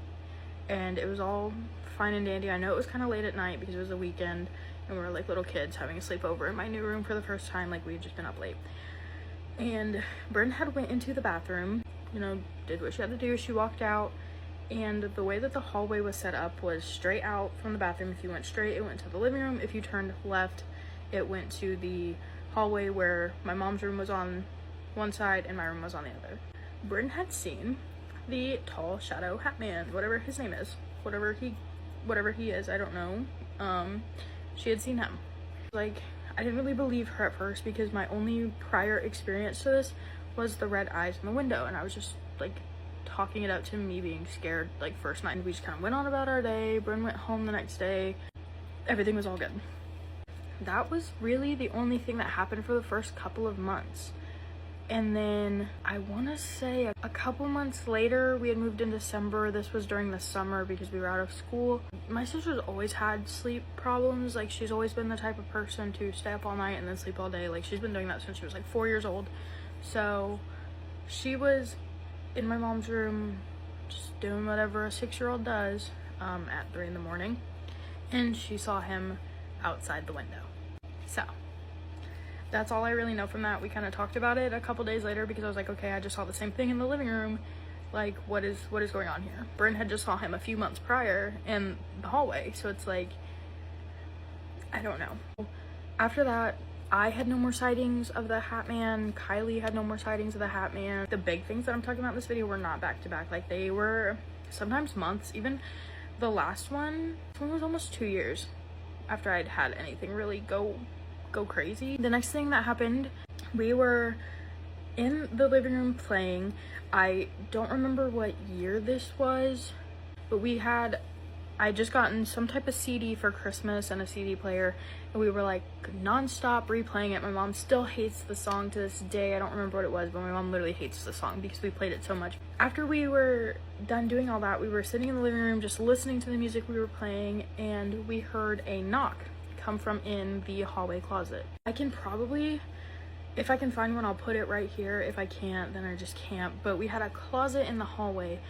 and it was all fine and dandy. I know it was kind of late at night because it was a weekend, and we were like little kids having a sleepover in my new room for the first time. Like, we had just been up late. And Bryn had went into the bathroom, you know, did what she had to do. She walked out, and the way that the hallway was set up was straight out from the bathroom. If you went straight, it went to the living room. If you turned left, it went to the hallway where my mom's room was on one side and my room was on the other. Bryn had seen the tall shadow hat man, whatever his name is, whatever he is, I don't know. She had seen him. Like, I didn't really believe her at first because my only prior experience to this was the red eyes in the window, and I was just like talking it up to me being scared like first night. And we just kind of went on about our day. Bryn went home the next day. Everything was all good. That was really the only thing that happened for the first couple of months. And then I want to say a couple months later, we had moved in December. This was during the summer because we were out of school. My sister's always had sleep problems. Like, she's always been the type of person to stay up all night and then sleep all day. Like, she's been doing that since she was like 4 years old. So she was in my mom's room just doing whatever a 6-year-old does at 3 in the morning. And she saw him outside the window. So that's all I really know from that. We kind of talked about it a couple days later because I was like, okay, I just saw the same thing in the living room. Like, what is going on here? Bryn had just saw him a few months prior in the hallway. So it's like, I don't know. After that, I had no more sightings of the Hat Man. Kylie had no more sightings of the Hat Man. The big things that I'm talking about in this video were not back to back. Like, they were sometimes months. Even the last one was almost 2 years after I'd had anything really go crazy. The next thing that happened, we were in the living room playing. I don't remember what year this was, but I just gotten some type of CD for Christmas and a CD player, and we were like non-stop replaying it. My mom still hates the song to this day. I don't remember what it was, but my mom literally hates the song because we played it so much. After we were done doing all that, we were sitting in the living room just listening to the music we were playing, and we heard a knock come from in the hallway closet. I can probably, if I can find one, I'll put it right here. If I can't, then I just can't. But we had a closet in the hallway,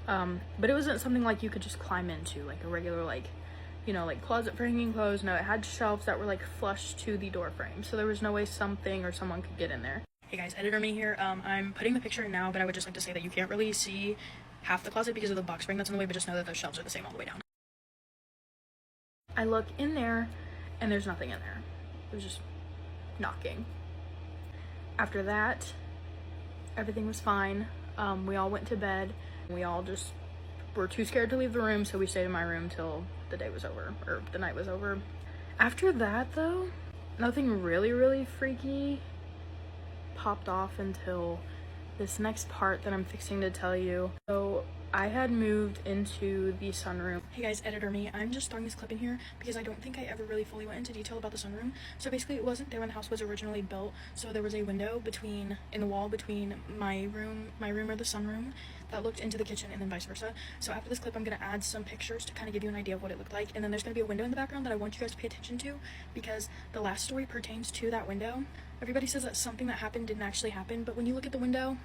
but it wasn't something like you could just climb into, like a regular, like, you know, like closet for hanging clothes. No, it had shelves that were like flush to the door frame, so there was no way something or someone could get in there. Hey guys, editor me here. I'm putting the picture in now, but I would just like to say that you can't really see half the closet because of the box spring that's in the way, but just know that those shelves are the same all the way down. I look in there, and there's nothing in there. It was just knocking. After that, everything was fine. We all went to bed. We all just were too scared to leave the room, so we stayed in my room till the day was over, or the night was over. After that, though, nothing really freaky popped off until this next part that I'm fixing to tell you. So I had moved into the sunroom. Hey guys, editor me. I'm just throwing this clip in here because I don't think I ever really fully went into detail about the sunroom. So basically, it wasn't there when the house was originally built. So there was a window in the wall between my room or the sunroom that looked into the kitchen, and then vice versa. So after this clip, I'm gonna add some pictures to kind of give you an idea of what it looked like, and then there's gonna be a window in the background that I want you guys to pay attention to because the last story pertains to that window. Everybody says that something that happened didn't actually happen, but when you look at the window,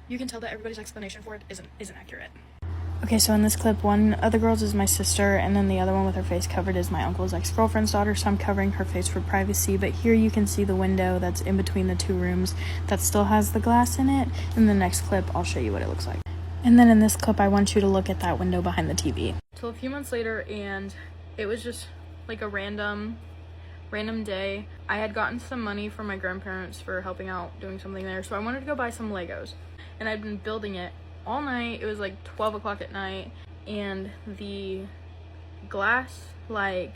you can tell that everybody's explanation for it isn't accurate. Okay, so in this clip, one of the girls is my sister, and then the other one with her face covered is my uncle's ex-girlfriend's daughter, so I'm covering her face for privacy. But here you can see the window that's in between the two rooms that still has the glass in it. In the next clip, I'll show you what it looks like. And then in this clip, I want you to look at that window behind the TV. So a few months later, and it was just like a random day. I had gotten some money from my grandparents for helping out doing something there, so I wanted to go buy some Legos, and I'd been building it all night. It was like 12 o'clock at night, and the glass like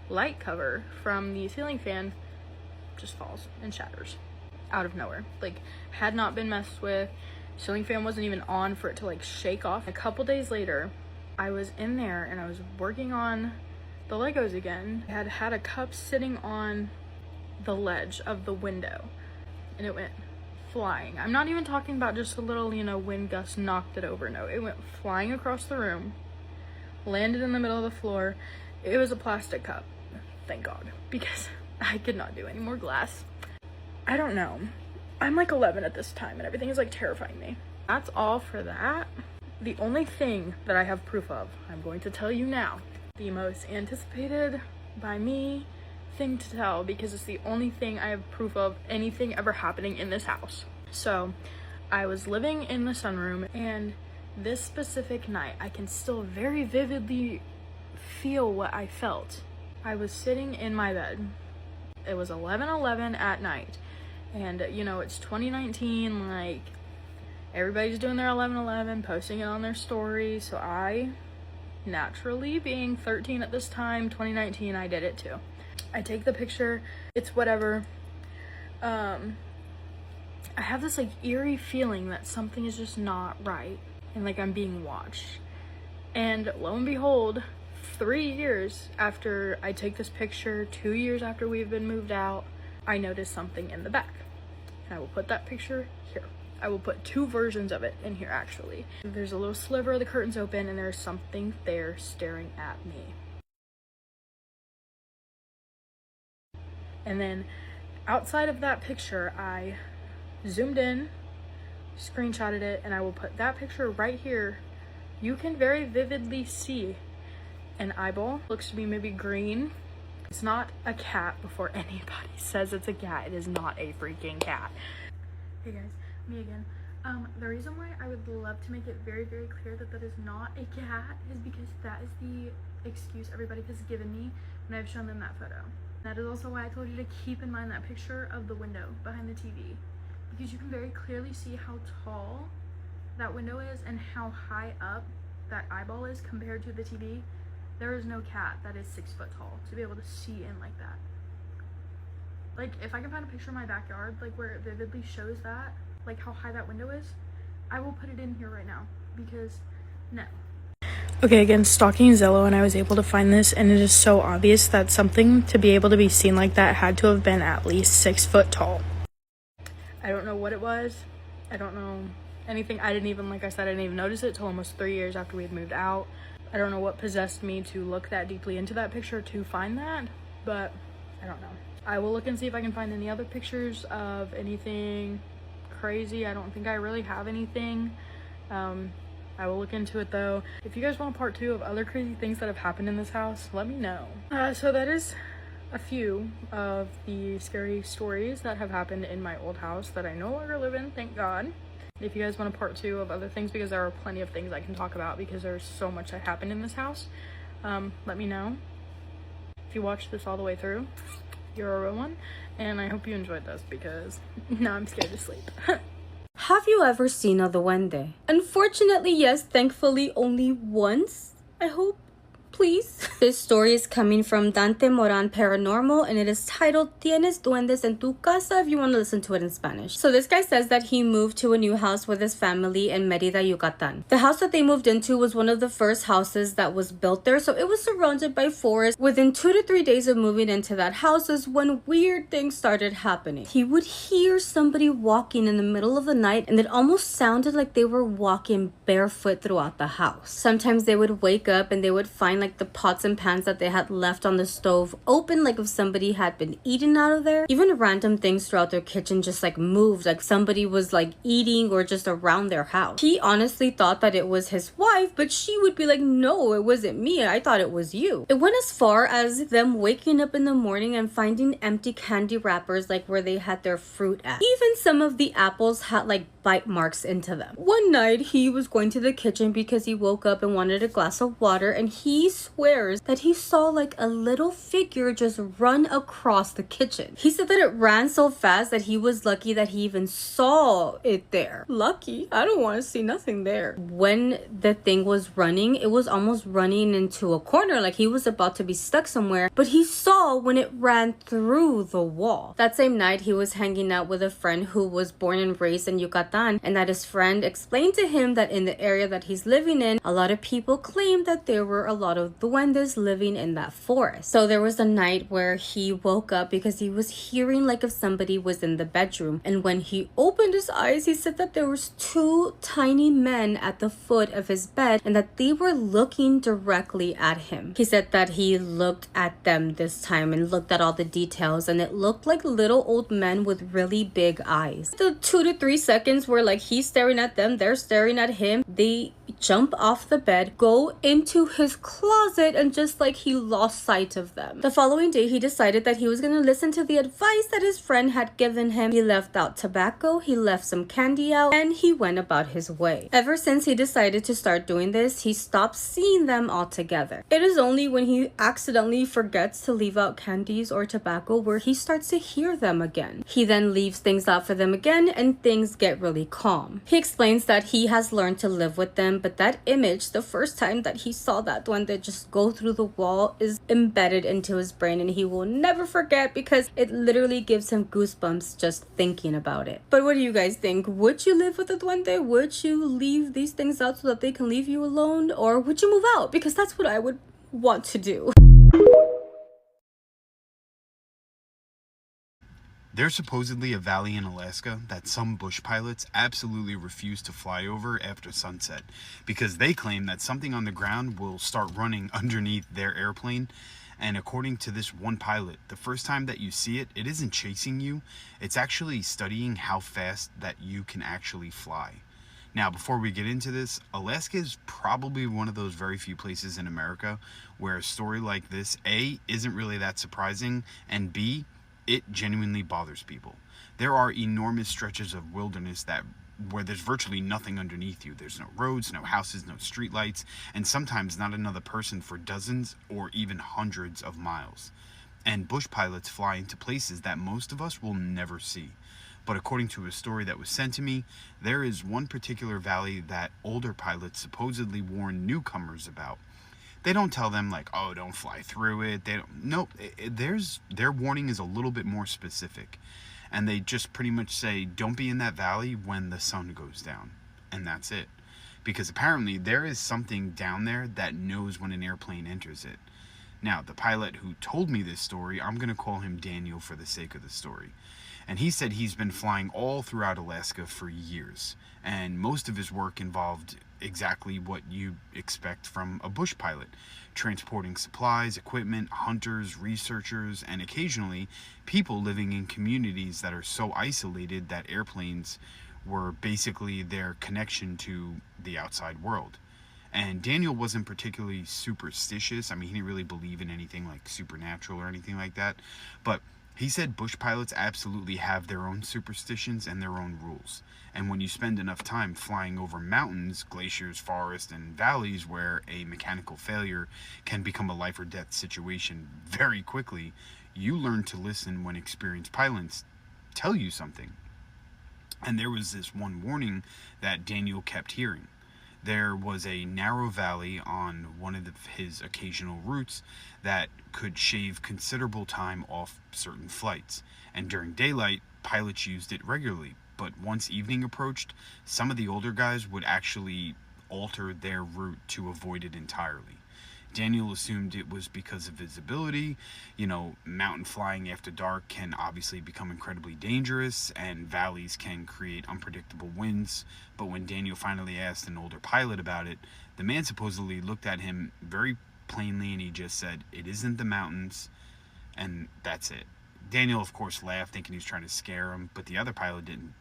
light cover from the ceiling fan just falls and shatters out of nowhere. Like, had not been messed with. Ceiling fan wasn't even on for it to like shake off. A couple days later, I was in there and I was working on the Legos again. I had a cup sitting on the ledge of the window, and it went flying. I'm not even talking about just a little, you know, wind gust knocked it over. No, it went flying across the room landed in the middle of the floor. It was a plastic cup, thank God, because I could not do any more glass. I don't know. I'm like 11 at this time and everything is like terrifying me. That's all for that. The only thing that I have proof of, I'm going to tell you now. The most anticipated by me thing to tell, because it's the only thing I have proof of anything ever happening in this house. So I was living in the sunroom, and this specific night I can still very vividly feel what I felt. I was sitting in my bed. It was 11:11 at night, and you know, it's 2019, like everybody's doing their 11:11, posting it on their story. So I, naturally being 13 at this time, 2019, I did it too. I take the picture, it's whatever. I have this like eerie feeling that something is just not right and like I'm being watched. And lo and behold, 3 years after I take this picture, 2 years after we've been moved out, I notice something in the back. And I will put that picture here. I will put 2 versions of it in here actually. There's a little sliver of the curtains open and there's something there staring at me. And then outside of that picture, I zoomed in, screenshotted it, and I will put that picture right here. You can very vividly see an eyeball. Looks to be maybe green. It's not a cat before anybody says it's a cat. It is not a freaking cat. Hey guys, me again. The reason why I would love to make it very, very clear that that is not a cat is because that is the excuse everybody has given me when I've shown them that photo. That is also why I told you to keep in mind that picture of the window behind the TV, because you can very clearly see how tall that window is and how high up that eyeball is compared to the TV. There is no cat that is 6 foot tall to be able to see in like that. Like, if I can find a picture of my backyard, like where it vividly shows that, like how high that window is, I will put it in here right now, because no. Okay, again, stalking Zillow, and I was able to find this, and it is so obvious that something to be able to be seen like that had to have been at least 6 foot tall. I don't know what it was. I don't know anything. I didn't even, like I said, I didn't even notice it till almost 3 years after we had moved out. I don't know what possessed me to look that deeply into that picture to find that, but I don't know. I will look and see if I can find any other pictures of anything crazy. I don't think I really have anything. I will look into it though. If you guys want a part 2 of other crazy things that have happened in this house, let me know. So that is a few of the scary stories that have happened in my old house that I no longer live in, thank God. If you guys want a part 2 of other things, because there are plenty of things I can talk about because there's so much that happened in this house, let me know. If you watched this all the way through, you're a real one, and I hope you enjoyed this because now I'm scared to sleep. Have you ever seen a duende? Unfortunately, yes. Thankfully, only once. I hope. Please. This story is coming from Dante Moran Paranormal, and it is titled Tienes duendes en tu casa, if you want to listen to it in Spanish. So this guy says that he moved to a new house with his family in Mérida, Yucatan. The house that they moved into was one of the first houses that was built there, so it was surrounded by forest. Within 2 to 3 days of moving into that house is when weird things started happening. He would hear somebody walking in the middle of the night, and it almost sounded like they were walking barefoot throughout the house. Sometimes they would wake up and they would find like the pots and pans that they had left on the stove open, like if somebody had been eating out of there. Even random things throughout their kitchen just like moved, like somebody was like eating or just around their house. He honestly thought that it was his wife, but she would be like, no, it wasn't me, I thought it was you. It went as far as them waking up in the morning and finding empty candy wrappers like where they had their fruit at. Even some of the apples had like bite marks into them. One night he was going to the kitchen because he woke up and wanted a glass of water, and he swears that he saw like a little figure just run across the kitchen. He said that it ran so fast that he was lucky that he even saw it there. Lucky? I don't want to see nothing there. When the thing was running, it was almost running into a corner, like he was about to be stuck somewhere, but he saw when it ran through the wall. That same night, he was hanging out with a friend who was born and raised in Yucatan, and that his friend explained to him that in the area that he's living in, a lot of people claim that there were a lot of of duendes living in that forest. So there was a night where he woke up because he was hearing like if somebody was in the bedroom. And when he opened his eyes, he said that there was two tiny men at the foot of his bed and that they were looking directly at him. He said that he looked at them this time and looked at all the details, and it looked like little old men with really big eyes. The 2 to 3 seconds where like he's staring at them, they're staring at him, they jump off the bed, go into his closet, and just like he lost sight of them. The following day, he decided that he was going to listen to the advice that his friend had given him. He left out tobacco, he left some candy out, and he went about his way. Ever since he decided to start doing this, he stopped seeing them altogether. It is only when he accidentally forgets to leave out candies or tobacco where he starts to hear them again. He then leaves things out for them again, and things get really calm. He explains that he has learned to live with them, but that image, the first time that he saw that duende just go through the wall, is embedded into his brain, and he will never forget because it literally gives him goosebumps just thinking about it. But what do you guys think? Would you live with a duende? Would you leave these things out so that they can leave you alone? Or would you move out? Because that's what I would want to do. There's supposedly a valley in Alaska that some bush pilots absolutely refuse to fly over after sunset because they claim that something on the ground will start running underneath their airplane. And according to this one pilot, the first time that you see it, it isn't chasing you. It's actually studying how fast that you can actually fly. Now, before we get into this, Alaska is probably one of those very few places in America where a story like this, A, isn't really that surprising, and B, it genuinely bothers people. There are enormous stretches of wilderness where there's virtually nothing underneath you. There's no roads, no houses, no streetlights, and sometimes not another person for dozens or even hundreds of miles. And bush pilots fly into places that most of us will never see. But according to a story that was sent to me, there is one particular valley that older pilots supposedly warn newcomers about. They don't tell them like, oh, don't fly through it. They don't. Nope. Their warning is a little bit more specific, and they just pretty much say, don't be in that valley when the sun goes down, and that's it. Because apparently there is something down there that knows when an airplane enters it. Now, the pilot who told me this story, I'm gonna call him Daniel for the sake of the story. And he said he's been flying all throughout Alaska for years, and most of his work involved exactly what you expect from a bush pilot: transporting supplies, equipment, hunters, researchers, and occasionally people living in communities that are so isolated that airplanes were basically their connection to the outside world. And Daniel wasn't particularly superstitious. I mean, he didn't really believe in anything like supernatural or anything like that, but he said bush pilots absolutely have their own superstitions and their own rules. And when you spend enough time flying over mountains, glaciers, forests, and valleys where a mechanical failure can become a life or death situation very quickly, you learn to listen when experienced pilots tell you something. And there was this one warning that Daniel kept hearing. There was a narrow valley on one of his occasional routes that could shave considerable time off certain flights, and during daylight, pilots used it regularly. But once evening approached, some of the older guys would actually alter their route to avoid it entirely. Daniel assumed it was because of visibility. You know, mountain flying after dark can obviously become incredibly dangerous, and valleys can create unpredictable winds. But when Daniel finally asked an older pilot about it, the man supposedly looked at him very plainly and he just said, "It isn't the mountains," and that's it. Daniel, of course, laughed, thinking he was trying to scare him, but the other pilot didn't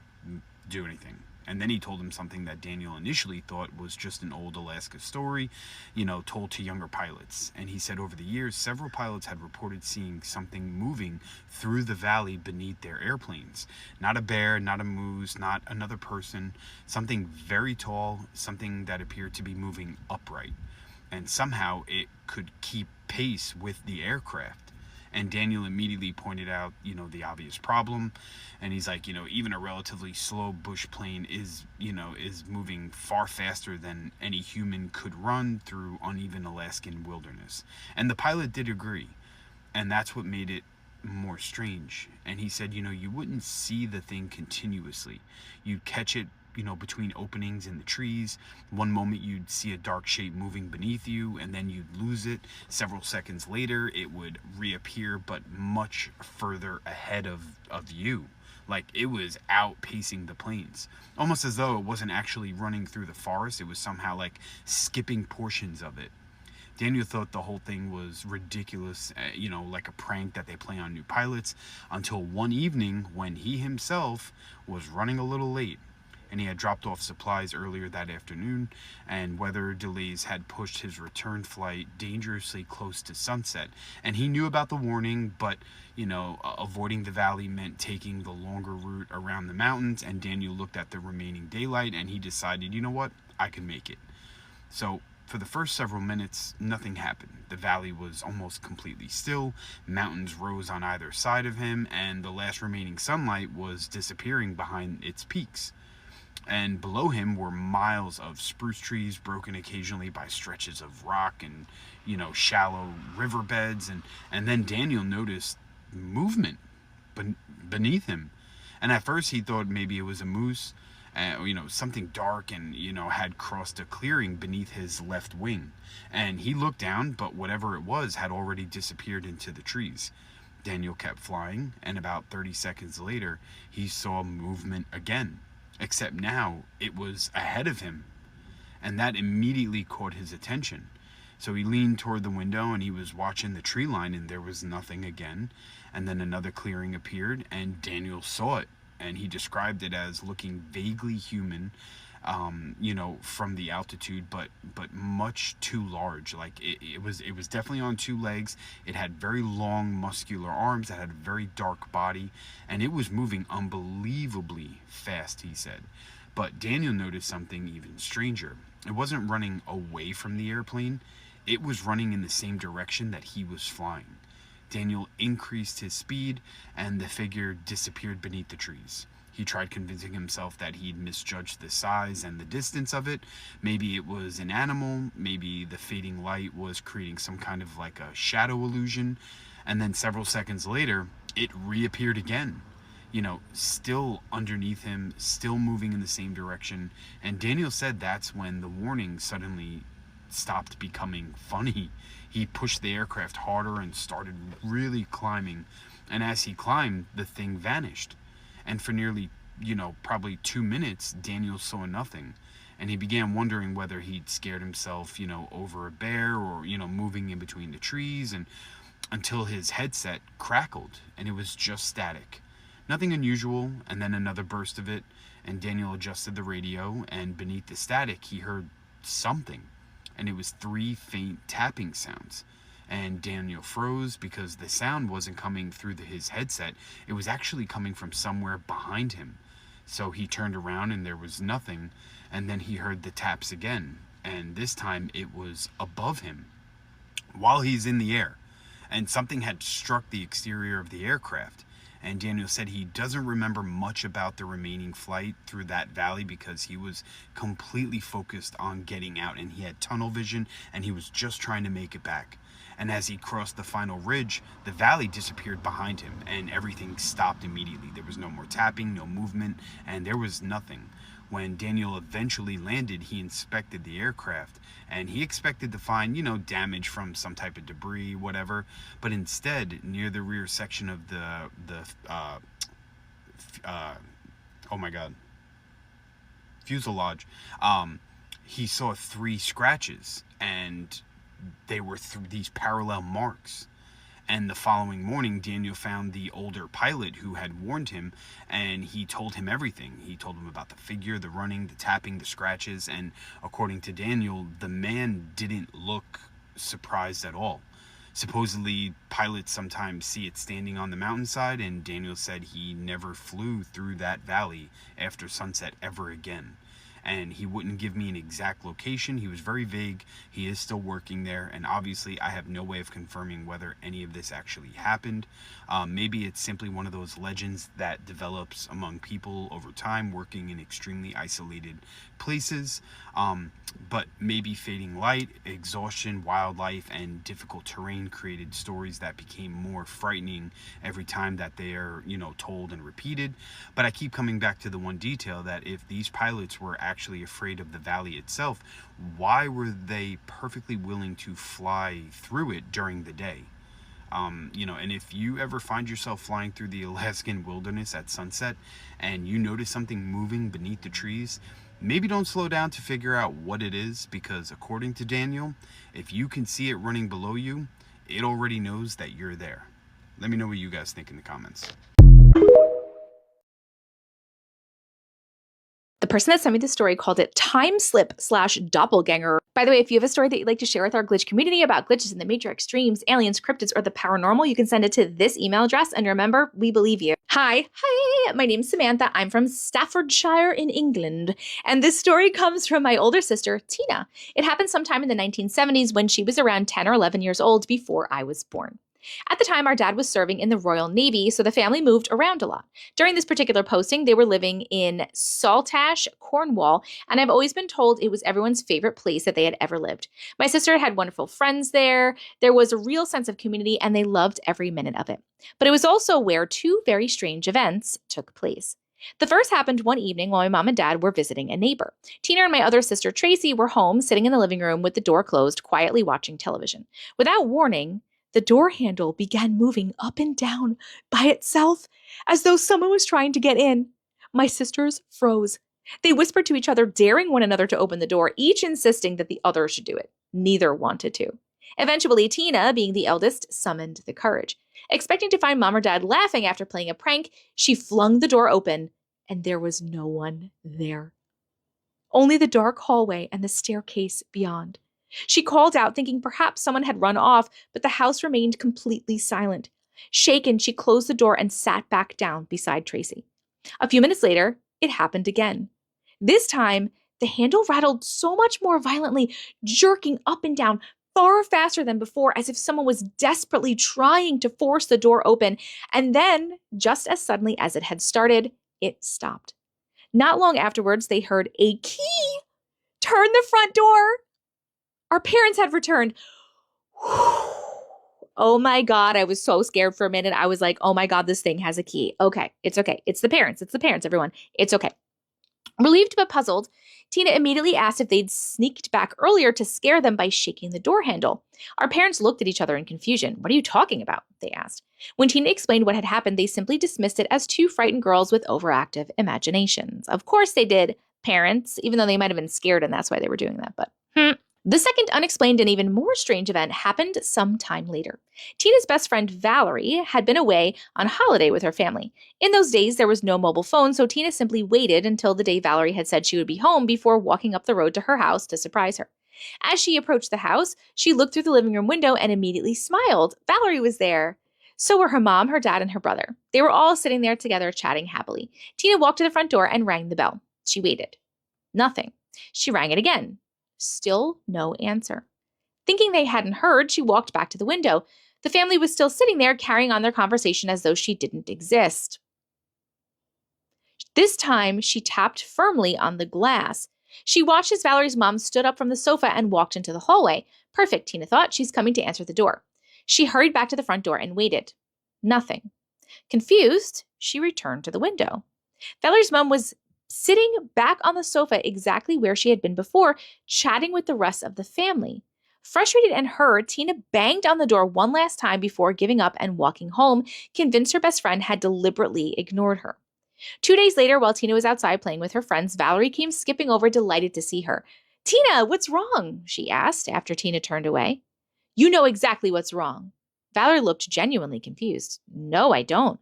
do anything. And then he told him something that Daniel initially thought was just an old Alaska story, you know, told to younger pilots. And he said over the years, several pilots had reported seeing something moving through the valley beneath their airplanes. Not a bear, not a moose, not another person, something very tall, something that appeared to be moving upright. And somehow it could keep pace with the aircraft. And Daniel immediately pointed out, you know, the obvious problem. And he's like, you know, even a relatively slow bush plane is moving far faster than any human could run through uneven Alaskan wilderness. And the pilot did agree. And that's what made it more strange. And he said, you know, you wouldn't see the thing continuously. You'd catch it, between openings in the trees. One moment you'd see a dark shape moving beneath you, and then you'd lose it. Several seconds later, it would reappear, but much further ahead of you. Like it was outpacing the planes, almost as though it wasn't actually running through the forest. It was somehow like skipping portions of it. Daniel thought the whole thing was ridiculous, like a prank that they play on new pilots, until one evening when he himself was running a little late, and he had dropped off supplies earlier that afternoon, and weather delays had pushed his return flight dangerously close to sunset. And he knew about the warning, but avoiding the valley meant taking the longer route around the mountains, and Daniel looked at the remaining daylight and he decided, you know what, I can make it. So for the first several minutes, nothing happened. The valley was almost completely still, mountains rose on either side of him, and the last remaining sunlight was disappearing behind its peaks. And below him were miles of spruce trees, broken occasionally by stretches of rock and, shallow riverbeds. And then Daniel noticed movement beneath him. And at first he thought maybe it was a moose, something dark and, had crossed a clearing beneath his left wing. And he looked down, but whatever it was had already disappeared into the trees. Daniel kept flying, and about 30 seconds later, he saw movement again. Except now, it was ahead of him. And that immediately caught his attention. So he leaned toward the window and he was watching the tree line, and there was nothing again. And then another clearing appeared, and Daniel saw it. And he described it as looking vaguely human, from the altitude, but much too large. Like it was definitely on two legs. It had very long muscular arms. It had a very dark body, and it was moving unbelievably fast, he said. But Daniel noticed something even stranger. It wasn't running away from the airplane. It was running in the same direction that he was flying. Daniel increased his speed, and the figure disappeared beneath the trees. He tried convincing himself that he'd misjudged the size and the distance of it. Maybe it was an animal, maybe the fading light was creating some kind of like a shadow illusion. And then several seconds later, it reappeared again, still underneath him, still moving in the same direction. And Daniel said that's when the warning suddenly stopped becoming funny. He pushed the aircraft harder and started really climbing. And as he climbed, the thing vanished. And for nearly, probably 2 minutes, Daniel saw nothing. And he began wondering whether he'd scared himself, over a bear or, moving in between the trees, and until his headset crackled and it was just static. Nothing unusual, and then another burst of it, and Daniel adjusted the radio, and beneath the static, he heard something. And it was 3 faint tapping sounds. And Daniel froze because the sound wasn't coming through his headset. It was actually coming from somewhere behind him. So he turned around and there was nothing. And then he heard the taps again. And this time it was above him, while he's in the air. And something had struck the exterior of the aircraft. And Daniel said he doesn't remember much about the remaining flight through that valley because he was completely focused on getting out, and he had tunnel vision, and he was just trying to make it back. And as he crossed the final ridge, the valley disappeared behind him, and everything stopped immediately. There was no more tapping, no movement, and there was nothing. When Daniel eventually landed, he inspected the aircraft, and he expected to find, damage from some type of debris, whatever. But instead, near the rear section of fuselage, he saw 3 scratches, and they were these parallel marks. And the following morning, Daniel found the older pilot who had warned him, and he told him everything. He told him about the figure, the running, the tapping, the scratches, and according to Daniel, the man didn't look surprised at all. Supposedly, pilots sometimes see it standing on the mountainside, and Daniel said he never flew through that valley after sunset ever again. and he wouldn't give me an exact location. He was very vague. He is still working there, and obviously I have no way of confirming whether any of this actually happened. Maybe it's simply one of those legends that develops among people over time working in extremely isolated places. But maybe fading light, exhaustion, wildlife, and difficult terrain created stories that became more frightening every time that they are, told and repeated. But I keep coming back to the one detail that if these pilots were actually afraid of the valley itself, why were they perfectly willing to fly through it during the day? And if you ever find yourself flying through the Alaskan wilderness at sunset and you notice something moving beneath the trees, maybe don't slow down to figure out what it is, because according to Daniel, if you can see it running below you, it already knows that you're there. Let me know what you guys think in the comments. The person that sent me the story called it time slip / doppelganger. By the way, if you have a story that you'd like to share with our glitch community about glitches in the matrix, dreams, aliens, cryptids, or the paranormal, you can send it to this email address. And remember, we believe you. Hi, my name's Samantha. I'm from Staffordshire in England. And this story comes from my older sister, Tina. It happened sometime in the 1970s when she was around 10 or 11 years old before I was born. At the time, our dad was serving in the Royal Navy, so the family moved around a lot. During this particular posting, they were living in Saltash, Cornwall, and I've always been told it was everyone's favorite place that they had ever lived. My sister had wonderful friends there. There was a real sense of community, and they loved every minute of it. But it was also where two very strange events took place. The first happened one evening while my mom and dad were visiting a neighbor. Tina and my other sister, Tracy, were home, sitting in the living room with the door closed, quietly watching television. Without warning, the door handle began moving up and down by itself, as though someone was trying to get in. My sisters froze. They whispered to each other, daring one another to open the door, each insisting that the other should do it. Neither wanted to. Eventually, Tina, being the eldest, summoned the courage. Expecting to find mom or dad laughing after playing a prank, she flung the door open, and there was no one there. Only the dark hallway and the staircase beyond. She called out, thinking perhaps someone had run off, but the house remained completely silent. Shaken, she closed the door and sat back down beside Tracy. A few minutes later, it happened again. This time, the handle rattled so much more violently, jerking up and down far faster than before, as if someone was desperately trying to force the door open. And then, just as suddenly as it had started, it stopped. Not long afterwards, they heard a key turn the front door. Our parents had returned. Oh my God, I was so scared for a minute. I was like, oh my God, this thing has a key. Okay, it's okay. It's the parents, everyone. It's okay. Relieved but puzzled, Tina immediately asked if they'd sneaked back earlier to scare them by shaking the door handle. Our parents looked at each other in confusion. What are you talking about? They asked. When Tina explained what had happened, they simply dismissed it as two frightened girls with overactive imaginations. Of course they did, parents, even though they might have been scared and that's why they were doing that, but The second unexplained and even more strange event happened some time later. Tina's best friend Valerie had been away on holiday with her family. In those days, there was no mobile phone, so Tina simply waited until the day Valerie had said she would be home before walking up the road to her house to surprise her. As she approached the house, she looked through the living room window and immediately smiled. Valerie was there. So were her mom, her dad, and her brother. They were all sitting there together, chatting happily. Tina walked to the front door and rang the bell. She waited. Nothing. She rang it again. Still no answer. Thinking they hadn't heard, she walked back to the window. The family was still sitting there, carrying on their conversation as though she didn't exist. This time, she tapped firmly on the glass. She watched as Valerie's mom stood up from the sofa and walked into the hallway. Perfect, Tina thought. She's coming to answer the door. She hurried back to the front door and waited. Nothing. Confused, she returned to the window. Valerie's mom was sitting back on the sofa exactly where she had been before, chatting with the rest of the family. Frustrated and hurt, Tina banged on the door one last time before giving up and walking home, convinced her best friend had deliberately ignored her. 2 days later, while Tina was outside playing with her friends, Valerie came skipping over, delighted to see her. "Tina, what's wrong?" she asked after Tina turned away. "You know exactly what's wrong." Valerie looked genuinely confused. "No, I don't."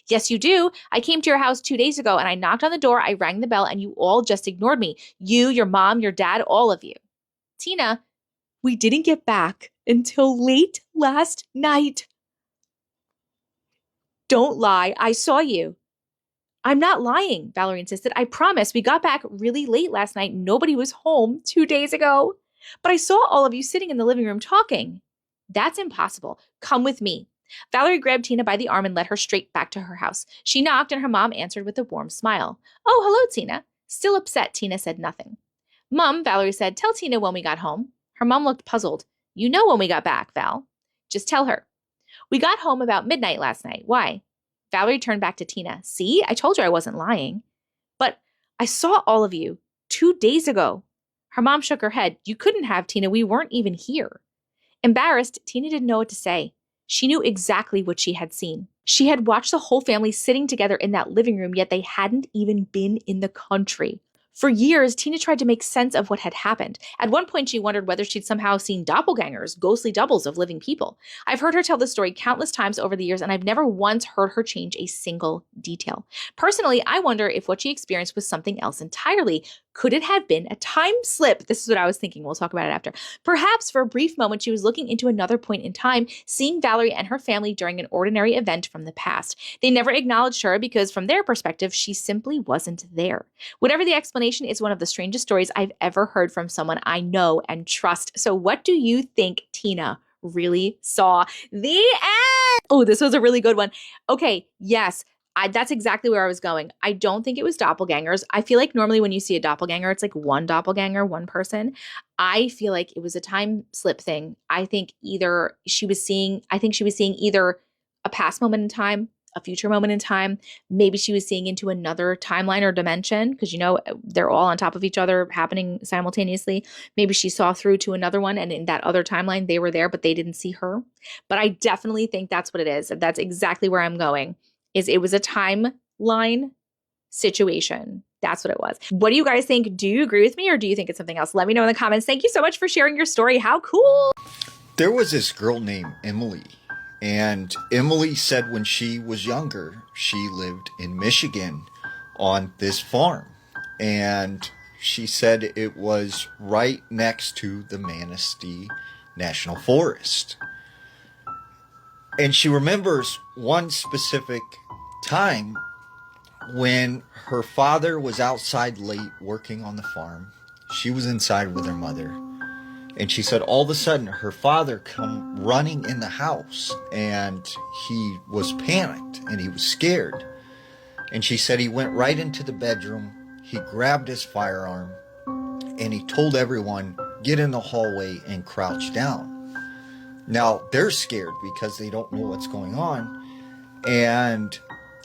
"Yes, you do. I came to your house 2 days ago and I knocked on the door, I rang the bell, and you all just ignored me. You, your mom, your dad, all of you." "Tina, we didn't get back until late last night." "Don't lie. I saw you." I'm not lying, Valerie insisted. I promise. We got back really late last night. Nobody was home 2 days ago. But I saw all of you sitting in the living room talking. That's impossible. Come with me. Valerie grabbed Tina by the arm and led her straight back to her house. She knocked and her mom answered with a warm smile. Oh, hello, Tina. Still upset, Tina said nothing. Mom, Valerie said, tell Tina when we got home. Her mom looked puzzled. You know when we got back, Val. Just tell her. We got home about midnight last night. Why? Valerie turned back to Tina. See, I told you I wasn't lying. But I saw all of you 2 days ago. Her mom shook her head. You couldn't have, Tina. We weren't even here. Embarrassed, Tina didn't know what to say. She knew exactly what she had seen. She had watched the whole family sitting together in that living room, yet they hadn't even been in the country. For years, Tina tried to make sense of what had happened. At one point, she wondered whether she'd somehow seen doppelgangers, ghostly doubles of living people. I've heard her tell this story countless times over the years, and I've never once heard her change a single detail. Personally, I wonder if what she experienced was something else entirely. Could it have been a time slip? This is what I was thinking. We'll talk about it after. Perhaps for a brief moment, she was looking into another point in time, seeing Valerie and her family during an ordinary event from the past. They never acknowledged her because from their perspective, she simply wasn't there. Whatever the explanation, is one of the strangest stories I've ever heard from someone I know and trust. So what do you think Tina really saw? The end! Oh, this was a really good one. Okay, yes. That's exactly where I was going. I don't think it was doppelgangers. I feel like normally when you see a doppelganger, it's like one doppelganger, one person. I feel like it was a time slip thing. I think she was seeing either a past moment in time, a future moment in time. Maybe she was seeing into another timeline or dimension because, they're all on top of each other happening simultaneously. Maybe she saw through to another one and in that other timeline, they were there, but they didn't see her. But I definitely think that's what it is. That's exactly where I'm going. It was a timeline situation. That's what it was. What do you guys think? Do you agree with me or do you think it's something else? Let me know in the comments. Thank you so much for sharing your story. How cool. There was this girl named Emily. And Emily said when she was younger, she lived in Michigan on this farm. And she said it was right next to the Manistee National Forest. And she remembers one specific time when her father was outside late working on the farm. She was inside with her mother. And she said all of a sudden her father come running in the house and he was panicked and he was scared. And she said he went right into the bedroom. He grabbed his firearm and he told everyone, get in the hallway and crouch down. Now, they're scared because they don't know what's going on. And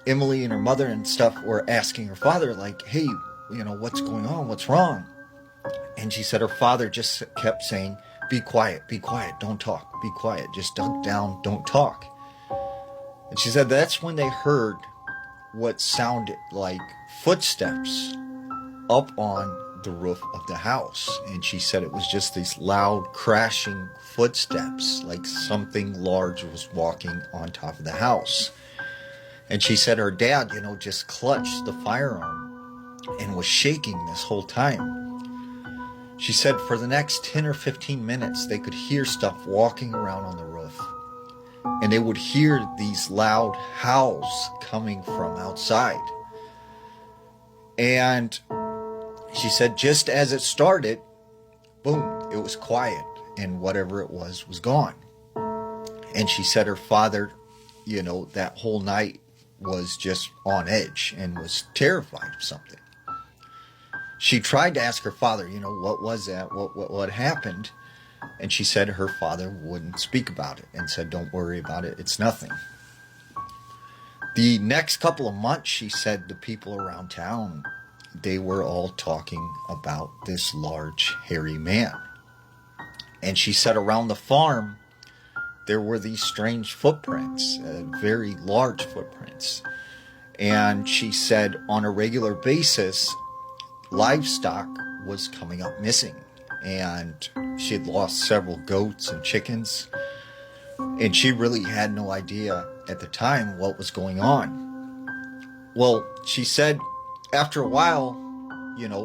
Emily and her mother and stuff were asking her father, like, hey, what's going on? What's wrong? And she said her father just kept saying, be quiet, don't talk, be quiet, just dunk down, don't talk. And she said that's when they heard what sounded like footsteps up on the roof of the house. And she said it was just these loud crashing footsteps, like something large was walking on top of the house. And she said her dad, just clutched the firearm and was shaking this whole time. She said for the next 10 or 15 minutes, they could hear stuff walking around on the roof. And they would hear these loud howls coming from outside. And she said just as it started, boom, it was quiet. And whatever it was gone. And she said her father, that whole night was just on edge and was terrified of something. She tried to ask her father, what was that? What happened? And she said her father wouldn't speak about it and said, don't worry about it. It's nothing. The next couple of months, she said the people around town, they were all talking about this large, hairy man. And she said around the farm, there were these strange footprints, very large footprints. And she said on a regular basis, livestock was coming up missing. And she had lost several goats and chickens. And she really had no idea at the time what was going on. Well, she said after a while,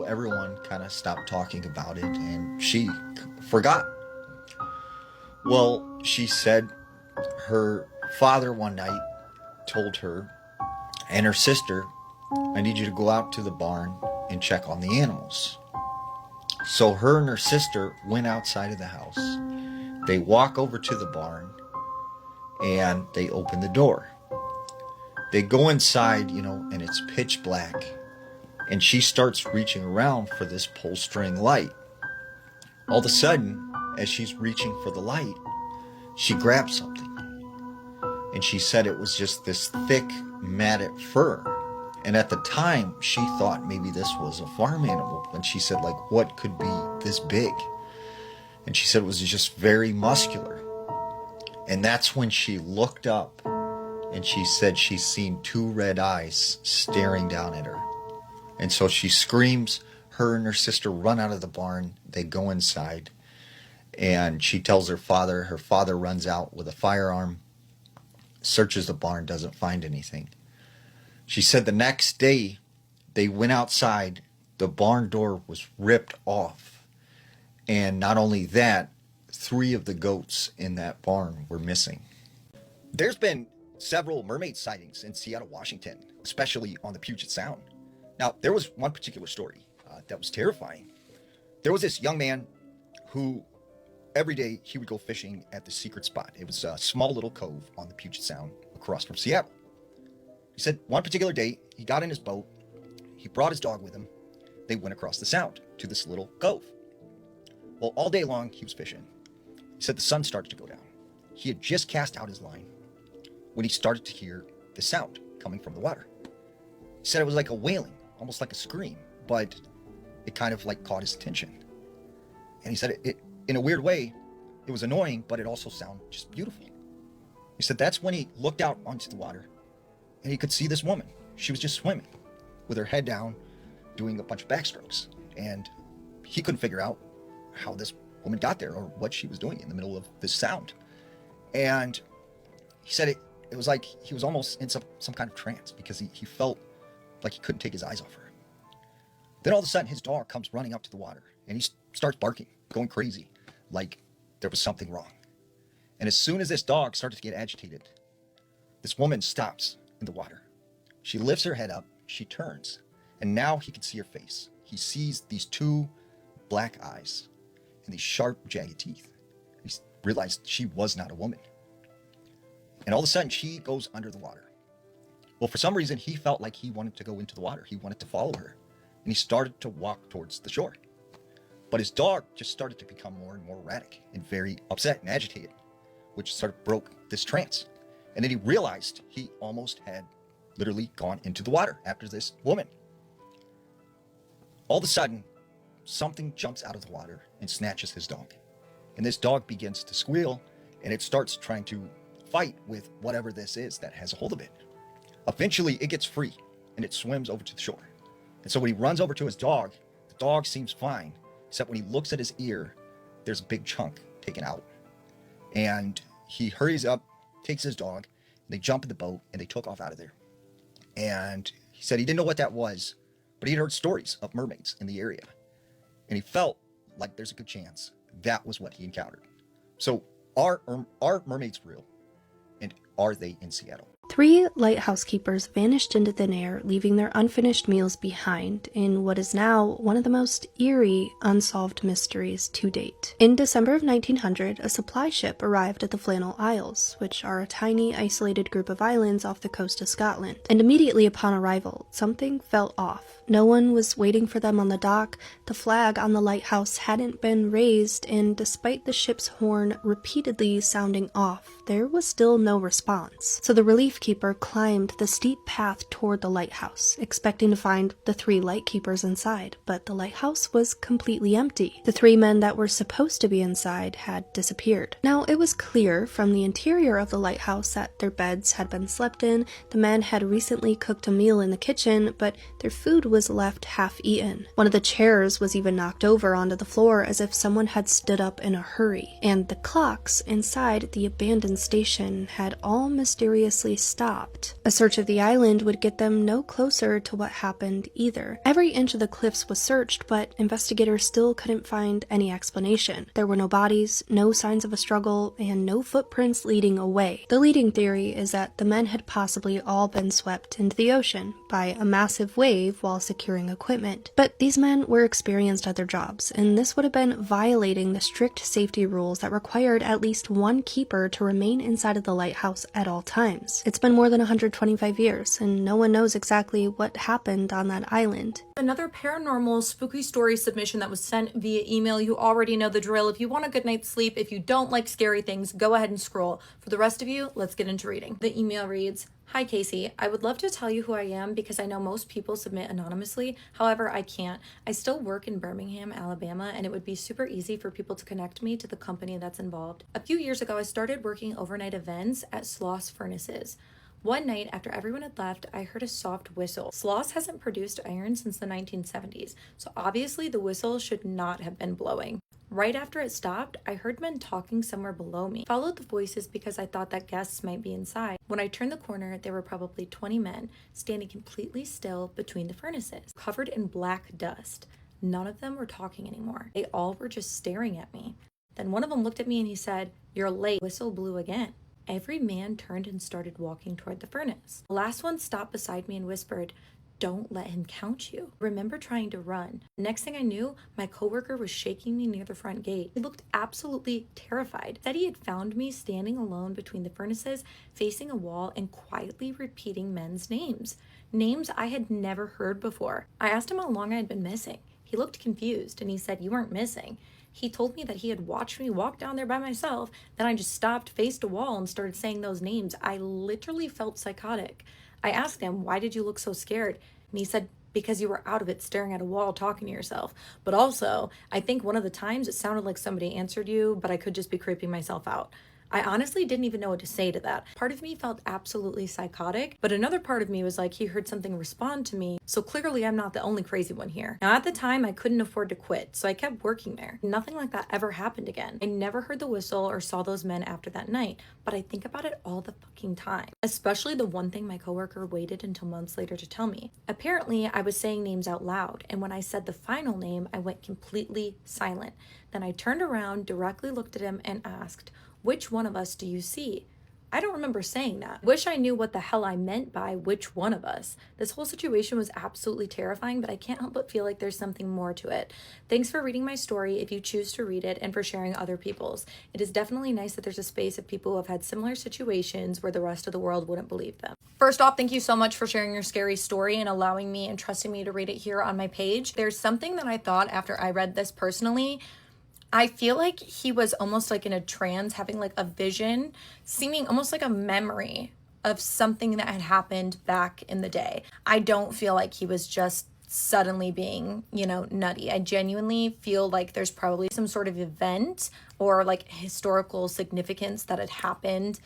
everyone kind of stopped talking about it and she forgot. Well, she said her father one night told her and her sister I need you to go out to the barn and check on the animals. So her and her sister went outside of the house. They walk over to the barn and they open the door. They go inside, and it's pitch black. And she starts reaching around for this pull string light. All of a sudden, as she's reaching for the light, she grabs something. And she said it was just this thick, matted fur. And at the time, she thought maybe this was a farm animal. And she said, what could be this big? And she said it was just very muscular. And that's when she looked up and she said she's seen two red eyes staring down at her. And so she screams. Her and her sister run out of the barn. They go inside. And she tells her father. Her father runs out with a firearm, searches the barn, doesn't find anything. She said the next day they went outside. The barn door was ripped off. And not only that, 3 of the goats in that barn were missing. There's been several mermaid sightings in Seattle, Washington, especially on the Puget Sound. Now, there was one particular story that was terrifying. There was this young man who every day he would go fishing at the secret spot. It was a small little cove on the Puget Sound across from Seattle. He said one particular day he got in his boat, he brought his dog with him, they went across the sound to this little cove. Well, all day long he was fishing. He said the sun started to go down. He had just cast out his line when he started to hear the sound coming from the water. He said it was like a wailing, almost like a scream, but it kind of caught his attention. And he said it in a weird way, it was annoying, but it also sounded just beautiful. He said that's when he looked out onto the water and he could see this woman. She was just swimming with her head down, doing a bunch of backstrokes. And he couldn't figure out how this woman got there or what she was doing in the middle of this sound. And he said it was like he was almost in some kind of trance because he felt like he couldn't take his eyes off her. Then all of a sudden his dog comes running up to the water and he starts barking, going crazy, like there was something wrong. And as soon as this dog started to get agitated, this woman stops in the water. She lifts her head up, she turns, and now he can see her face. He sees these 2 black eyes and these sharp, jagged teeth. He realized she was not a woman. And all of a sudden, she goes under the water. Well, for some reason, he felt like he wanted to go into the water. He wanted to follow her. And he started to walk towards the shore. But his dog just started to become more and more erratic and very upset and agitated, which sort of broke this trance. And then he realized he almost had literally gone into the water after this woman. All of a sudden, something jumps out of the water and snatches his dog. And this dog begins to squeal, and it starts trying to fight with whatever this is that has a hold of it. Eventually, it gets free, and it swims over to the shore. And so when he runs over to his dog, the dog seems fine, except when he looks at his ear, there's a big chunk taken out. And he hurries up, takes his dog, and they jump in the boat, and they took off out of there. And he said he didn't know what that was, but he'd heard stories of mermaids in the area. And he felt like there's a good chance that was what he encountered. So are mermaids real? And are they in Seattle? 3 lighthouse keepers vanished into thin air, leaving their unfinished meals behind in what is now one of the most eerie, unsolved mysteries to date. In December of 1900, a supply ship arrived at the Flannel Isles, which are a tiny, isolated group of islands off the coast of Scotland. And immediately upon arrival, something felt off. No one was waiting for them on the dock, the flag on the lighthouse hadn't been raised, and despite the ship's horn repeatedly sounding off, there was still no response. So the relief keeper climbed the steep path toward the lighthouse, expecting to find the 3 lightkeepers inside, but the lighthouse was completely empty. The 3 men that were supposed to be inside had disappeared. Now, it was clear from the interior of the lighthouse that their beds had been slept in, the men had recently cooked a meal in the kitchen, but their food was left half-eaten. One of the chairs was even knocked over onto the floor as if someone had stood up in a hurry, and the clocks inside the abandoned station had all mysteriously stopped. A search of the island would get them no closer to what happened either. Every inch of the cliffs was searched, but investigators still couldn't find any explanation. There were no bodies, no signs of a struggle, and no footprints leading away. The leading theory is that the men had possibly all been swept into the ocean by a massive wave while securing equipment. But these men were experienced at their jobs, and this would have been violating the strict safety rules that required at least one keeper to remain inside of the lighthouse at all times. It's been more than 125 years, and no one knows exactly what happened on that island. Another paranormal spooky story submission that was sent via email. You already know the drill. If you want a good night's sleep, if you don't like scary things, go ahead and scroll. For the rest of you, let's get into reading. The email reads, "Hi Casey, I would love to tell you who I am because I know most people submit anonymously. However, I can't. I still work in Birmingham, Alabama, and it would be super easy for people to connect me to the company that's involved. A few years ago, I started working overnight events at Sloss Furnaces. One night, after everyone had left, I heard a soft whistle. Sloss hasn't produced iron since the 1970s, so obviously the whistle should not have been blowing. Right after it stopped, I heard men talking somewhere below me. Followed the voices because I thought that guests might be inside. When I turned the corner, there were probably 20 men standing completely still between the furnaces, covered in black dust. None of them were talking anymore. They all were just staring at me. Then one of them looked at me and he said, 'You're late.' Whistle blew again. Every man turned and started walking toward the furnace. The last one stopped beside me and whispered, 'Don't let him count you.' I remember trying to run. Next thing I knew, my coworker was shaking me near the front gate. He looked absolutely terrified. Said he had found me standing alone between the furnaces, facing a wall and quietly repeating men's names. Names I had never heard before. I asked him how long I had been missing. He looked confused and he said, 'You weren't missing.' He told me that he had watched me walk down there by myself. Then I just stopped, faced a wall, and started saying those names. I literally felt psychotic. I asked him, 'Why did you look so scared?' And he said, 'Because you were out of it staring at a wall talking to yourself. But also, I think one of the times it sounded like somebody answered you, but I could just be creeping myself out.' I honestly didn't even know what to say to that. Part of me felt absolutely psychotic, but another part of me was like, he heard something respond to me, so clearly I'm not the only crazy one here. Now at the time, I couldn't afford to quit, so I kept working there. Nothing like that ever happened again. I never heard the whistle or saw those men after that night, but I think about it all the fucking time. Especially the one thing my coworker waited until months later to tell me. Apparently, I was saying names out loud, and when I said the final name, I went completely silent. Then I turned around, directly looked at him, and asked, 'Which one of us do you see?' I don't remember saying that. Wish I knew what the hell I meant by which one of us. This whole situation was absolutely terrifying, but I can't help but feel like there's something more to it. Thanks for reading my story if you choose to read it and for sharing other people's. It is definitely nice that there's a space of people who have had similar situations where the rest of the world wouldn't believe them." First off, thank you so much for sharing your scary story and allowing me and trusting me to read it here on my page. There's something that I thought after I read this personally. I feel like he was almost like in a trance, having like a vision, seeming almost like a memory of something that had happened back in the day. I don't feel like he was just suddenly being, nutty. I genuinely feel like there's probably some sort of event or like historical significance that had happened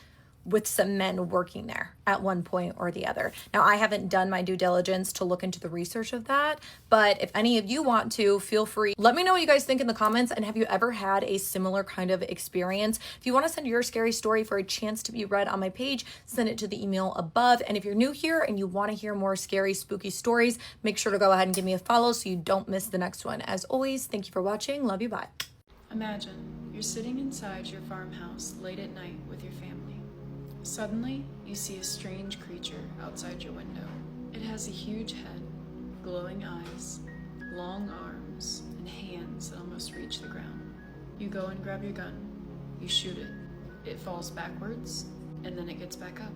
with some men working there at one point or the other. Now, I haven't done my due diligence to look into the research of that, but if any of you want to, feel free. Let me know what you guys think in the comments, and have you ever had a similar kind of experience? If you want to send your scary story for a chance to be read on my page, send it to the email above. And if you're new here and you want to hear more scary, spooky stories, make sure to go ahead and give me a follow so you don't miss the next one. As always, thank you for watching. Love you, bye. Imagine you're sitting inside your farmhouse late at night with your family. Suddenly, you see a strange creature outside your window. It has a huge head, glowing eyes, long arms, and hands that almost reach the ground. You go and grab your gun. You shoot it. It falls backwards, and then it gets back up.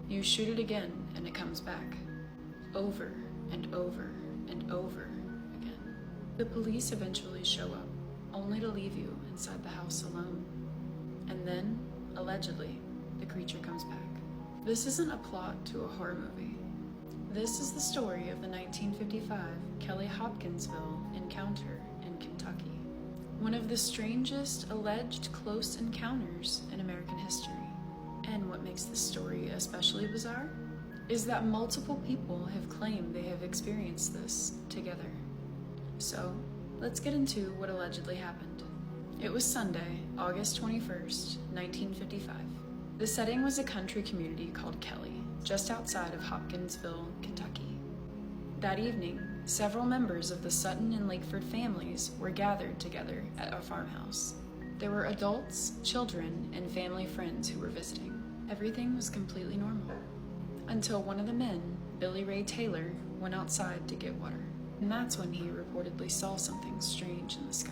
You shoot it again, and it comes back. Over and over and over again. The police eventually show up, only to leave you inside the house alone. And then, allegedly, the creature comes back. This isn't a plot to a horror movie. This is the story of the 1955 Kelly Hopkinsville encounter in Kentucky. One of the strangest alleged close encounters in American history. And what makes this story especially bizarre is that multiple people have claimed they have experienced this together. So, let's get into what allegedly happened. It was Sunday, August 21st, 1955. The setting was a country community called Kelly. just outside of Hopkinsville, Kentucky. That evening, several members of the Sutton and Lakeford families were gathered together at a farmhouse. There were adults, children, and family friends who were visiting. Everything was completely normal, until one of the men, Billy Ray Taylor, went outside to get water. And that's when he reportedly saw something strange in the sky.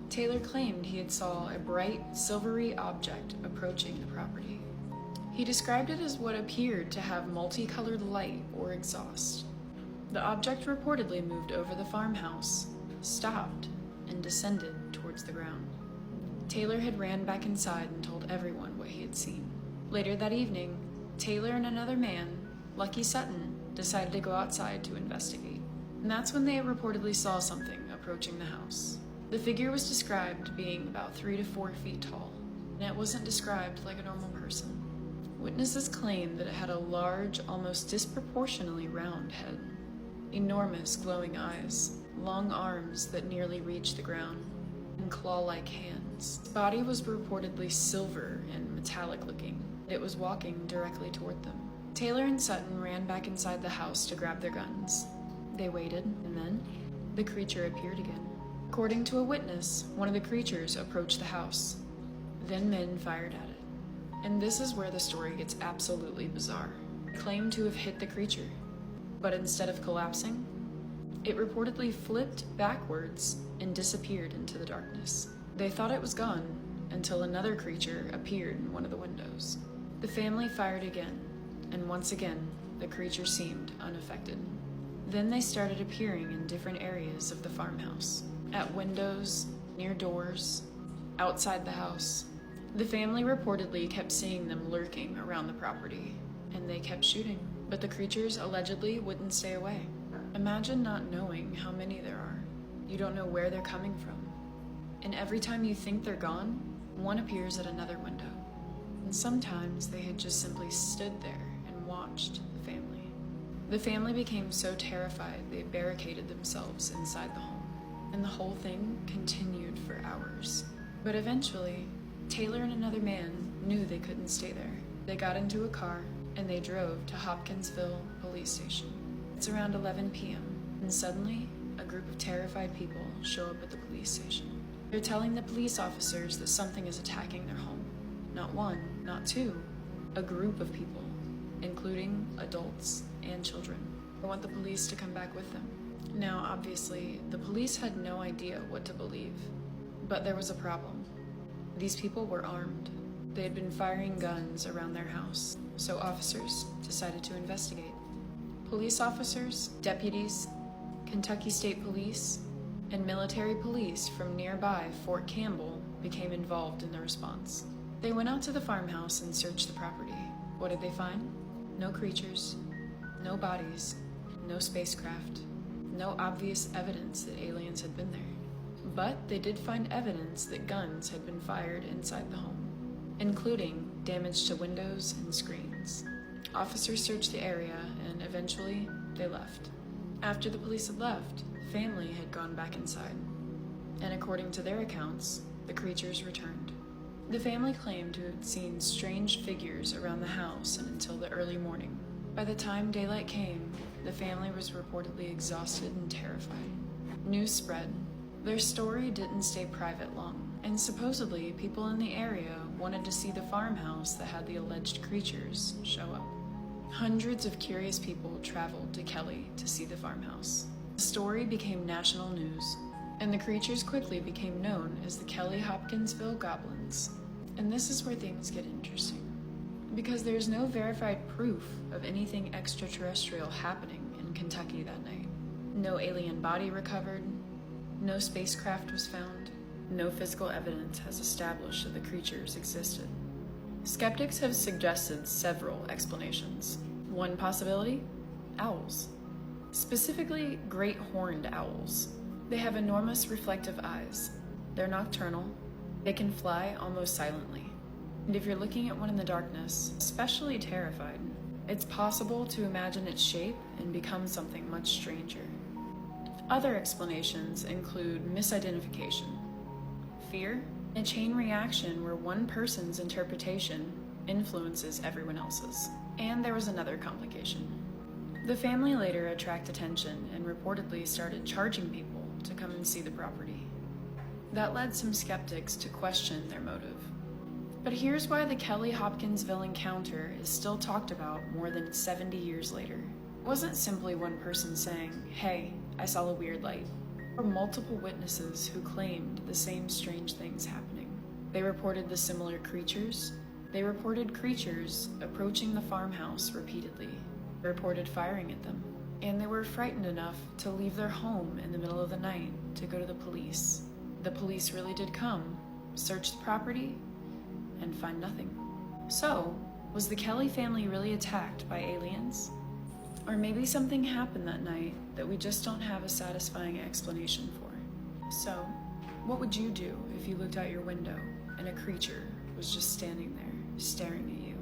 Taylor claimed he had saw a bright, silvery object approaching the property. He described it as what appeared to have multicolored light or exhaust. The object reportedly moved over the farmhouse, stopped, and descended towards the ground. Taylor had ran back inside and told everyone what he had seen. Later that evening, Taylor and another man, Lucky Sutton, decided to go outside to investigate. And that's when they reportedly saw something approaching the house. The figure was described being about 3 to 4 feet tall, and it wasn't described like a normal person. Witnesses claimed that it had a large, almost disproportionately round head, enormous glowing eyes, long arms that nearly reached the ground, and claw-like hands. Its body was reportedly silver and metallic looking. It was walking directly toward them. Taylor and Sutton ran back inside the house to grab their guns. They waited, and then the creature appeared again. According to a witness, one of the creatures approached the house. Then men fired at it. And this is where the story gets absolutely bizarre. They claimed to have hit the creature, but instead of collapsing, it reportedly flipped backwards and disappeared into the darkness. They thought it was gone until another creature appeared in one of the windows. The family fired again, and once again, the creature seemed unaffected. Then they started appearing in different areas of the farmhouse, at windows, near doors, outside the house. The family reportedly kept seeing them lurking around the property, and they kept shooting, but the creatures allegedly wouldn't stay away. Imagine not knowing how many there are. You don't know where they're coming from. And every time you think they're gone, one appears at another window. And sometimes they had just simply stood there and watched the family. The family became so terrified they barricaded themselves inside the home. And the whole thing continued for hours. But eventually, Taylor and another man knew they couldn't stay there. They got into a car and they drove to Hopkinsville Police Station. It's around 11 p.m. and suddenly, a group of terrified people show up at the police station. They're telling the police officers that something is attacking their home. Not one, not two, a group of people, including adults and children. They want the police to come back with them. Now, obviously, the police had no idea what to believe, but there was a problem. These people were armed. They had been firing guns around their house, so officers decided to investigate. Police officers, deputies, Kentucky State Police, and military police from nearby Fort Campbell became involved in the response. They went out to the farmhouse and searched the property. What did they find? No creatures, no bodies, no spacecraft, no obvious evidence that aliens had been there. But they did find evidence that guns had been fired inside the home, including damage to windows and screens. Officers searched the area and eventually they left. After the police had left, the family had gone back inside. And according to their accounts, the creatures returned. The family claimed to have seen strange figures around the house and until the early morning. By the time daylight came, the family was reportedly exhausted and terrified. News spread. Their story didn't stay private long, and supposedly people in the area wanted to see the farmhouse that had the alleged creatures show up. Hundreds of curious people traveled to Kelly to see the farmhouse. The story became national news, and the creatures quickly became known as the Kelly Hopkinsville Goblins. And this is where things get interesting, because there's no verified proof of anything extraterrestrial happening in Kentucky that night. No alien body recovered, no spacecraft was found, no physical evidence has established that the creatures existed. Skeptics have suggested several explanations. One possibility? Owls. Specifically, great horned owls. They have enormous reflective eyes. They're nocturnal. They can fly almost silently. And if you're looking at one in the darkness, especially terrified, it's possible to imagine its shape and become something much stranger. Other explanations include misidentification, fear, a chain reaction where one person's interpretation influences everyone else's. And there was another complication. The family later attracted attention and reportedly started charging people to come and see the property. That led some skeptics to question their motive. But here's why the Kelly Hopkinsville encounter is still talked about more than 70 years later. It wasn't simply one person saying, "Hey, I saw a weird light." There were multiple witnesses who claimed the same strange things happening. They reported the similar creatures. They reported creatures approaching the farmhouse repeatedly. They reported firing at them. And they were frightened enough to leave their home in the middle of the night to go to the police. The police really did come, search the property, and find nothing. So, was the Kelly family really attacked by aliens? Or maybe something happened that night that we just don't have a satisfying explanation for. So, what would you do if you looked out your window and a creature was just standing there, staring at you?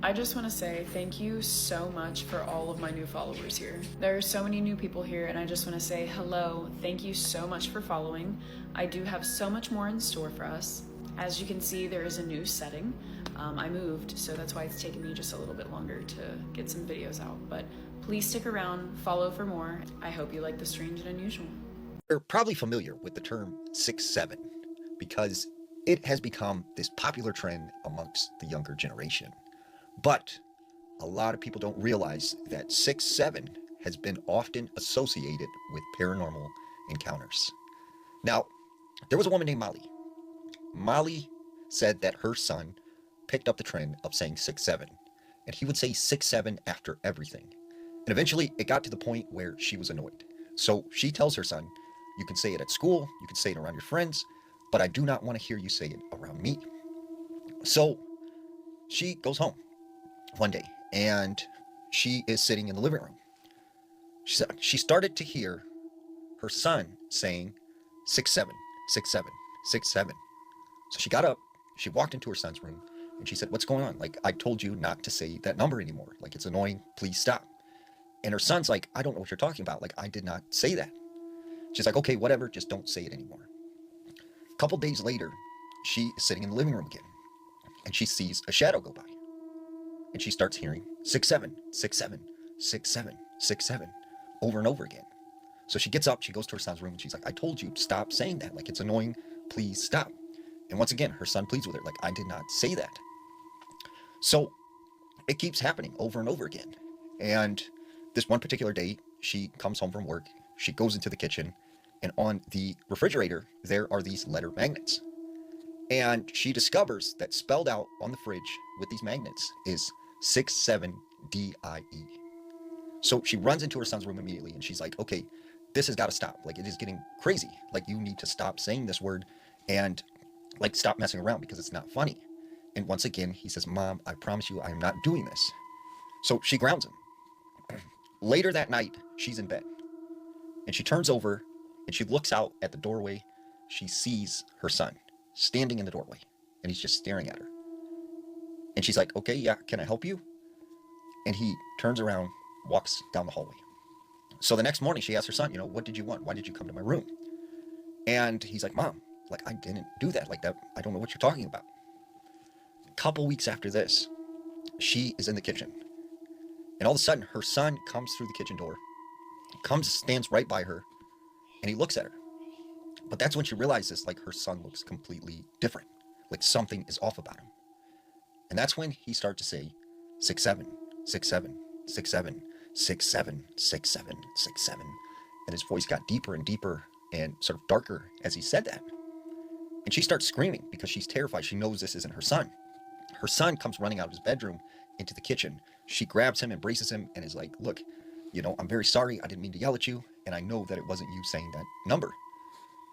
I just want to say thank you so much for all of my new followers here. There are so many new people here, and I just want to say hello. Thank you so much for following. I do have so much more in store for us. As you can see, there is a new setting. I moved, so that's why it's taken me just a little bit longer to get some videos out. But please stick around, follow for more. I hope you like the strange and unusual. You're probably familiar with the term 6-7 because it has become this popular trend amongst the younger generation. But a lot of people don't realize that 6-7 has been often associated with paranormal encounters. Now, there was a woman named Molly. Molly said that her son picked up the trend of saying 6-7, and he would say 6-7 after everything. And eventually it got to the point where she was annoyed. So she tells her son, "You can say it at school, you can say it around your friends, but I do not want to hear you say it around me." So she goes home one day and she is sitting in the living room. She started to hear her son saying 6-7, 6-7, 6-7. So she got up, she walked into her son's room, and she said, "What's going on? Like, I told you not to say that number anymore. Like, it's annoying. Please stop." And her son's like, "I don't know what you're talking about. Like, I did not say that." She's like, "Okay, whatever. Just don't say it anymore." A couple days later, she is sitting in the living room again, and she sees a shadow go by. And she starts hearing 6-7, 6-7, 6-7, 6-7 over and over again. So she gets up, she goes to her son's room, and she's like, "I told you, stop saying that. Like, it's annoying. Please stop." And once again, her son pleads with her, like, "I did not say that." So it keeps happening over and over again. And this one particular day, she comes home from work, she goes into the kitchen, and on the refrigerator, there are these letter magnets. And she discovers that spelled out on the fridge with these magnets is 67DIE. So she runs into her son's room immediately, and she's like, "Okay, this has got to stop. Like, it is getting crazy. Like, you need to stop saying this word and, like, stop messing around because it's not funny." And once again, he says, "Mom, I promise you I am not doing this." So she grounds him. Later that night, she's in bed, and she turns over, and she looks out at the doorway. She sees her son standing in the doorway, and he's just staring at her. And she's like, "Okay, yeah, can I help you?" And he turns around, walks down the hallway. So the next morning, she asks her son, "What did you want? Why did you come to my room?" And he's like, "Mom, like, I didn't do that. Like, that, I don't know what you're talking about." A couple weeks after this, she is in the kitchen, and all of a sudden, her son comes through the kitchen door, stands right by her, and he looks at her. But that's when she realizes, like, her son looks completely different. Like, something is off about him. And that's when he started to say 6-7, 6-7, 6-7, 6-7, 6-7, 6-7. And his voice got deeper and deeper and sort of darker as he said that. And she starts screaming because she's terrified. She knows this isn't her son. Her son comes running out of his bedroom into the kitchen. She grabs him, embraces him, and is like, "Look, I'm very sorry. I didn't mean to yell at you. And I know that it wasn't you saying that number."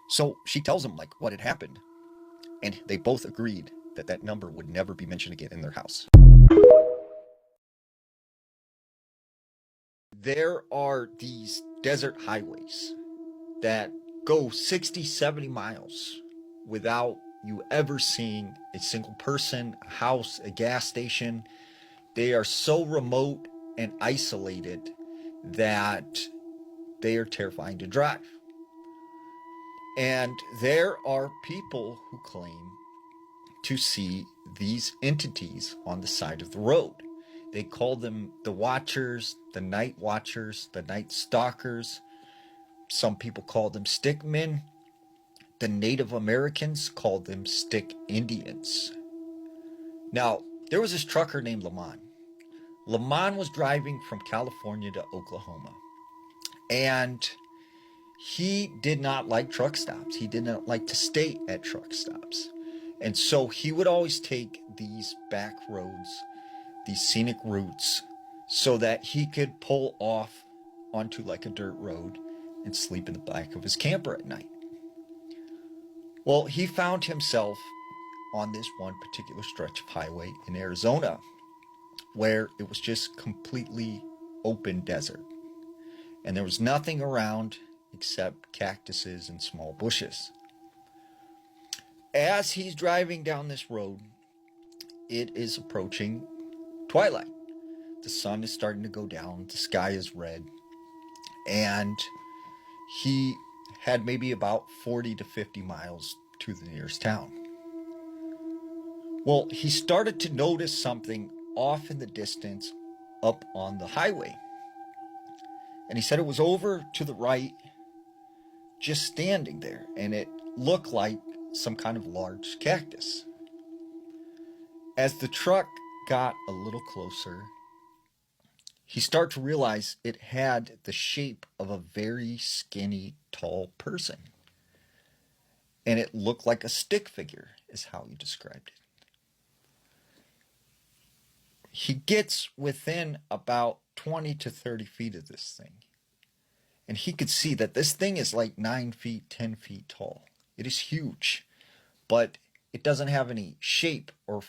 So she tells him, like, what had happened. And they both agreed that that number would never be mentioned again in their house. There are these desert highways that go 60, 70 miles without you ever seeing a single person, a house, a gas station. They are so remote and isolated that they are terrifying to drive. And there are people who claim to see these entities on the side of the road. They called them the Watchers, the Night Watchers, the Night Stalkers. Some people called them stickmen. The Native Americans called them stick Indians. Now, there was this trucker named Lamont. Lamont was driving from California to Oklahoma. And he did not like truck stops. He did not like to stay at truck stops. And so he would always take these back roads, these scenic routes, so that he could pull off onto like a dirt road and sleep in the back of his camper at night. Well, he found himself on this one particular stretch of highway in Arizona where it was just completely open desert. And there was nothing around except cactuses and small bushes. As he's driving down this road, it is approaching twilight. The sun is starting to go down, the sky is red, and he had maybe about 40 to 50 miles to the nearest town. Well, he started to notice something off in the distance up on the highway. And he said it was over to the right, just standing there, and it looked like some kind of large cactus. As the truck got a little closer, he started to realize it had the shape of a very skinny, tall person. And it looked like a stick figure, is how he described it. He gets within about 20 to 30 feet of this thing. And he could see that this thing is like 9 feet, 10 feet tall. It is huge, but it doesn't have any shape or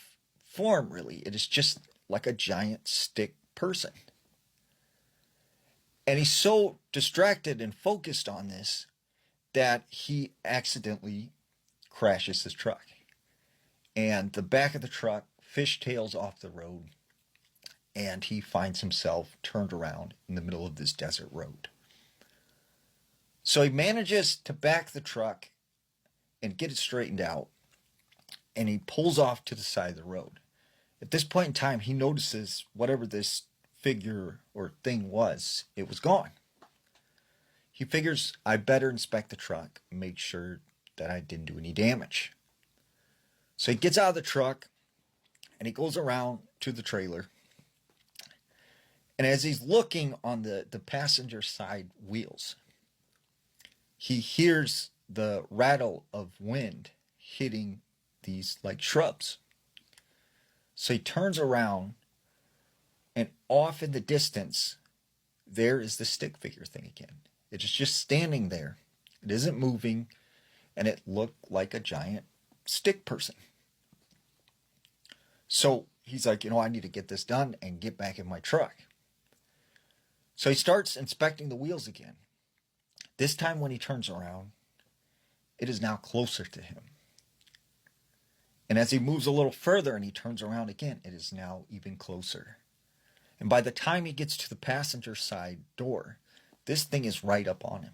form really. It is just like a giant stick person. And he's so distracted and focused on this that he accidentally crashes his truck. And the back of the truck fishtails off the road, and he finds himself turned around in the middle of this desert road. So he manages to back the truck and get it straightened out, and he pulls off to the side of the road. At this point in time, he notices whatever this figure or thing was, it was gone. He figures, I better inspect the truck and make sure that I didn't do any damage. So he gets out of the truck and he goes around to the trailer. And as he's looking on the passenger side wheels, he hears the rattle of wind hitting these like shrubs. So he turns around, and off in the distance, there is the stick figure thing again. It is just standing there. It isn't moving, and it looked like a giant stick person. So he's like, I need to get this done and get back in my truck. So he starts inspecting the wheels again. This time when he turns around, it is now closer to him. And as he moves a little further and he turns around again, it is now even closer. And by the time he gets to the passenger side door, this thing is right up on him.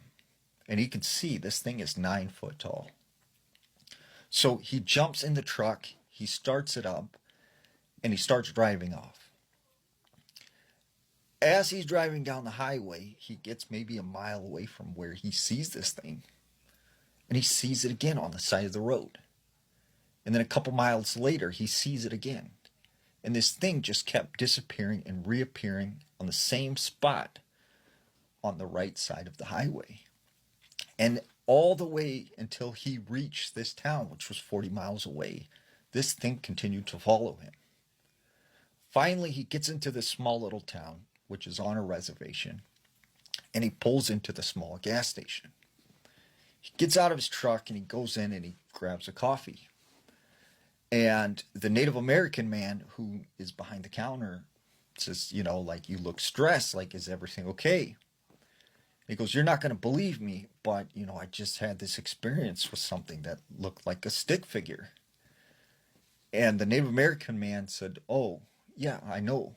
And he can see this thing is 9 foot tall. So he jumps in the truck, he starts it up, and he starts driving off. As he's driving down the highway, he gets maybe a mile away from where he sees this thing. And he sees it again on the side of the road. And then a couple miles later, he sees it again. And this thing just kept disappearing and reappearing on the same spot on the right side of the highway. And all the way until he reached this town, which was 40 miles away, this thing continued to follow him. Finally, he gets into this small little town, which is on a reservation, and he pulls into the small gas station. He gets out of his truck and he goes in and he grabs a coffee. And the Native American man who is behind the counter says, you look stressed, is everything okay? He goes, you're not going to believe me, but, I just had this experience with something that looked like a stick figure. And the Native American man said, oh, yeah, I know.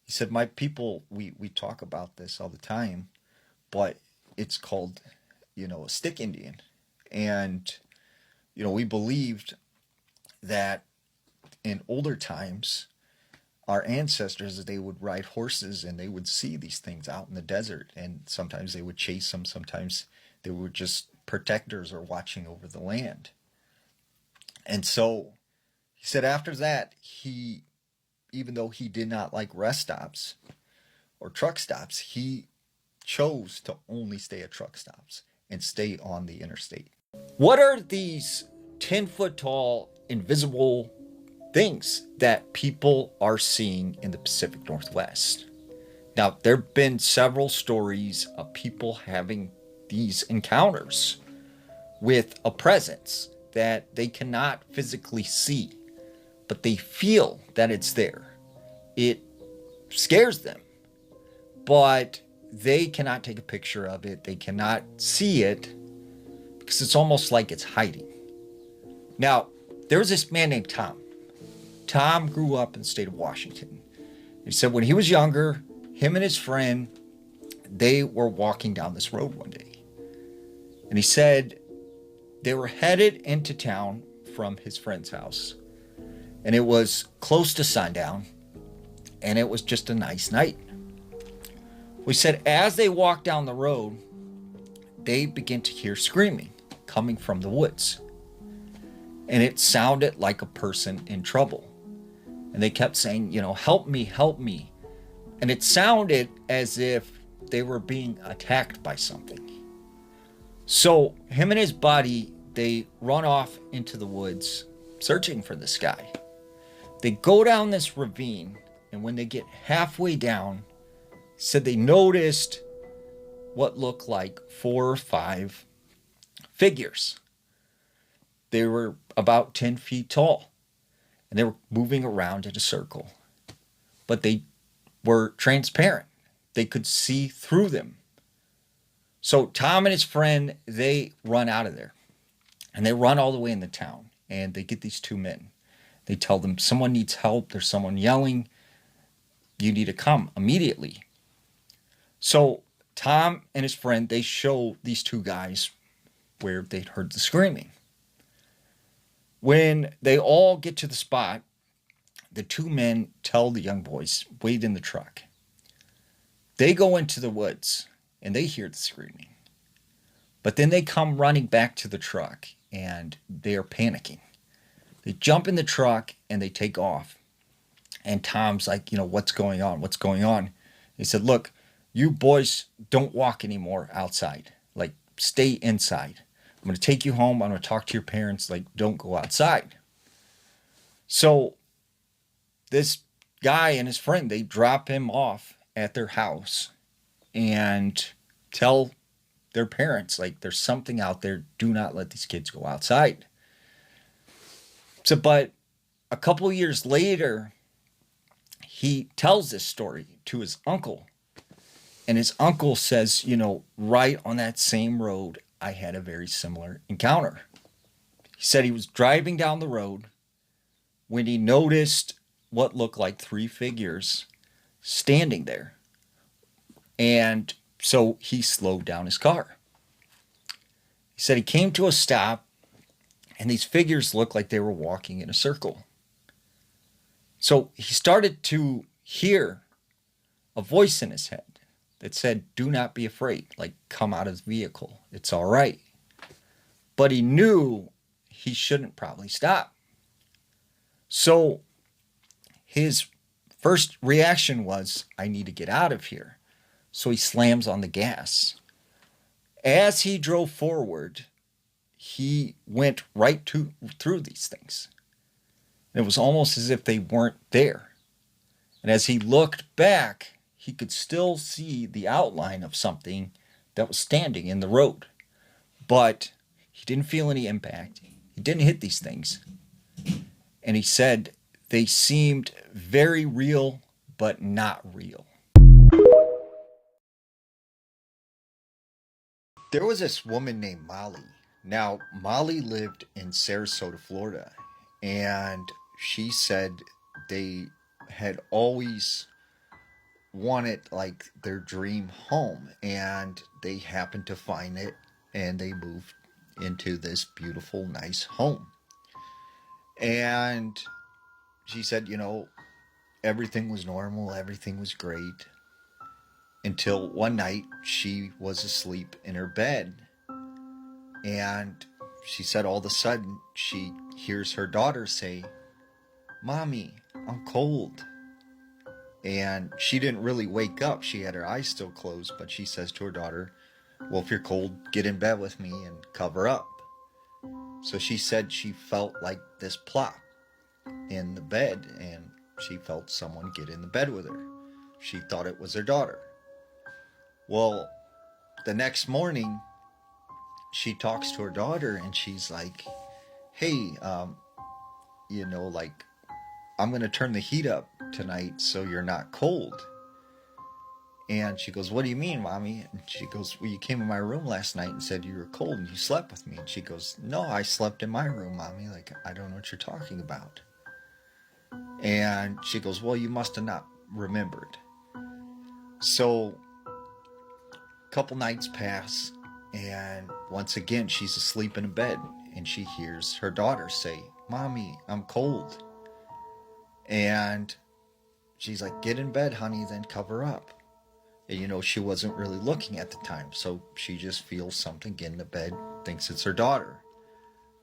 He said, my people, we talk about this all the time, but it's called, a stick Indian. And, we believed that, in older times, our ancestors, they would ride horses and they would see these things out in the desert. And sometimes they would chase them. Sometimes they were just protectors or watching over the land. And so he said after that, even though he did not like rest stops or truck stops, he chose to only stay at truck stops and stay on the interstate. What are these 10-foot tall invisible things that people are seeing in the Pacific Northwest? Now, there have been several stories of people having these encounters with a presence that they cannot physically see, but they feel that it's there. It scares them, but they cannot take a picture of it. They cannot see it because it's almost like it's hiding. Now, there was this man named Tom. Tom grew up in the state of Washington. He said when he was younger, him and his friend, they were walking down this road one day. And he said they were headed into town from his friend's house. And it was close to sundown. And it was just a nice night. We said as they walked down the road, they began to hear screaming coming from the woods. And it sounded like a person in trouble. And they kept saying, help me, help me. And it sounded as if they were being attacked by something. So him and his buddy, they run off into the woods searching for this guy. They go down this ravine, and when they get halfway down, said they noticed what looked like 4 or 5 figures. They were about 10 feet tall, and they were moving around in a circle. But they were transparent. They could see through them. So Tom and his friend, they run out of there, and they run all the way in the town, and they get these 2 men. They tell them, someone needs help. There's someone yelling. You need to come immediately. So Tom and his friend, they show these 2 guys where they'd heard the screaming. When they all get to the spot, the 2 men tell the young boys, wait in the truck. They go into the woods and they hear the screaming. But then they come running back to the truck and they are panicking. They jump in the truck and they take off. And Tom's like, what's going on? What's going on? He said, look, you boys don't walk anymore outside. Like, stay inside. I'm going to take you home. I'm going to talk to your parents. Like, don't go outside. So this guy and his friend, they drop him off at their house and tell their parents, like, there's something out there. Do not let these kids go outside. So, but a couple years later, he tells this story to his uncle. And his uncle says, right on that same road, I had a very similar encounter. He said he was driving down the road when he noticed what looked like 3 figures standing there. And so he slowed down his car. He said he came to a stop, and these figures looked like they were walking in a circle. So he started to hear a voice in his head that said, do not be afraid, like, come out of the vehicle. It's all right. But he knew he shouldn't probably stop. So his first reaction was, I need to get out of here. So he slams on the gas. As he drove forward, he went right through these things. And it was almost as if they weren't there. And as he looked back, he could still see the outline of something that was standing in the road. But he didn't feel any impact. He didn't hit these things. And he said they seemed very real, but not real. There was this woman named Molly. Now, Molly lived in Sarasota, Florida. And she said they had always wanted, like, their dream home, and they happened to find it, and they moved into this beautiful, nice home. And she said, everything was normal, everything was great. Until one night she was asleep in her bed. And she said all of a sudden she hears her daughter say, "Mommy, I'm cold." And she didn't really wake up. She had her eyes still closed, but she says to her daughter, "Well, if you're cold, get in bed with me and cover up." So she said she felt like this plop in the bed, and she felt someone get in the bed with her. She thought it was her daughter. Well, the next morning, she talks to her daughter, and she's like, "Hey, like, I'm going to turn the heat up tonight so you're not cold." And she goes, "What do you mean, Mommy?" And she goes, "Well, you came in my room last night and said you were cold and you slept with me." And she goes, "No, I slept in my room, Mommy. Like, I don't know what you're talking about." And she goes, "Well, you must have not remembered." So a couple nights pass, and once again she's asleep in a bed, and she hears her daughter say, "Mommy, I'm cold." And she's like, "Get in bed, honey, then cover up." And she wasn't really looking at the time, so she just feels something get in the bed, thinks it's her daughter.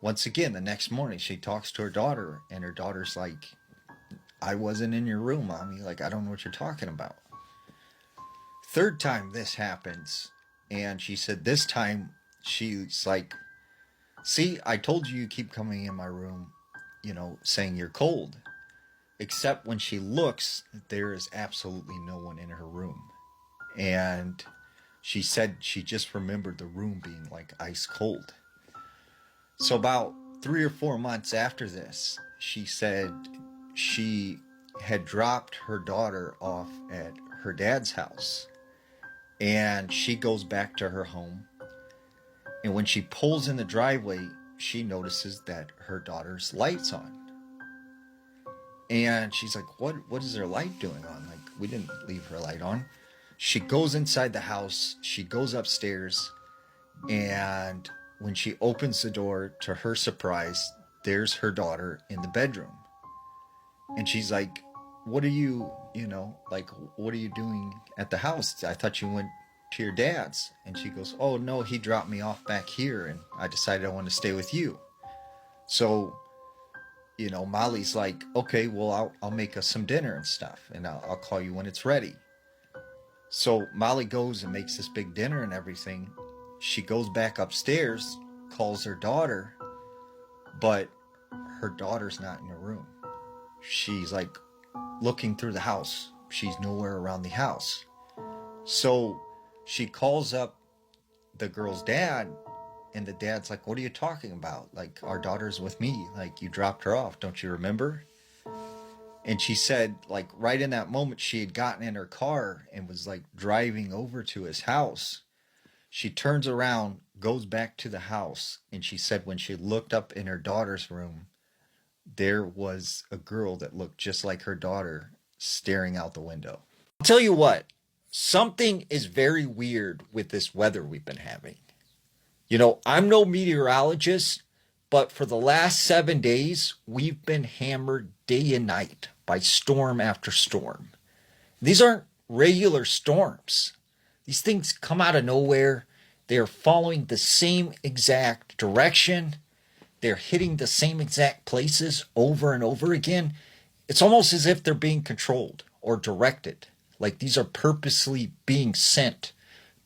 Once again, the next morning, she talks to her daughter, and her daughter's like, "I wasn't in your room, Mommy. Like, I don't know what you're talking about." Third time this happens, and she said this time, she's like, "See, I told you keep coming in my room, saying you're cold." Except when she looks, there is absolutely no one in her room. And she said she just remembered the room being like ice cold. So about 3 or 4 months after this, she said she had dropped her daughter off at her dad's house. And she goes back to her home. And when she pulls in the driveway, she notices that her daughter's light's on. And she's like, what is her light doing on? Like, we didn't leave her light on. She goes inside the house, she goes upstairs, and when she opens the door, to her surprise, there's her daughter in the bedroom. And she's like, what are you doing at the house? I thought you went to your dad's. And she goes, "Oh, no, he dropped me off back here, and I decided I want to stay with you." So, Molly's like, "Okay, well, I'll make us some dinner and stuff, and I'll call you when it's ready." So Molly goes and makes this big dinner and everything. She goes back upstairs, calls her daughter, but her daughter's not in the room. She's like looking through the house. She's nowhere around the house. So she calls up the girl's dad, and the dad's like, "What are you talking about? Like, our daughter's with me. Like, you dropped her off. Don't you remember?" And she said, like, right in that moment, she had gotten in her car and was like driving over to his house. She turns around, goes back to the house, and she said when she looked up in her daughter's room, there was a girl that looked just like her daughter staring out the window. I'll tell you what, something is very weird with this weather we've been having. I'm no meteorologist, but for the last 7 days, we've been hammered day and night by storm after storm. These aren't regular storms. These things come out of nowhere. They're following the same exact direction. They're hitting the same exact places over and over again. It's almost as if they're being controlled or directed. Like these are purposely being sent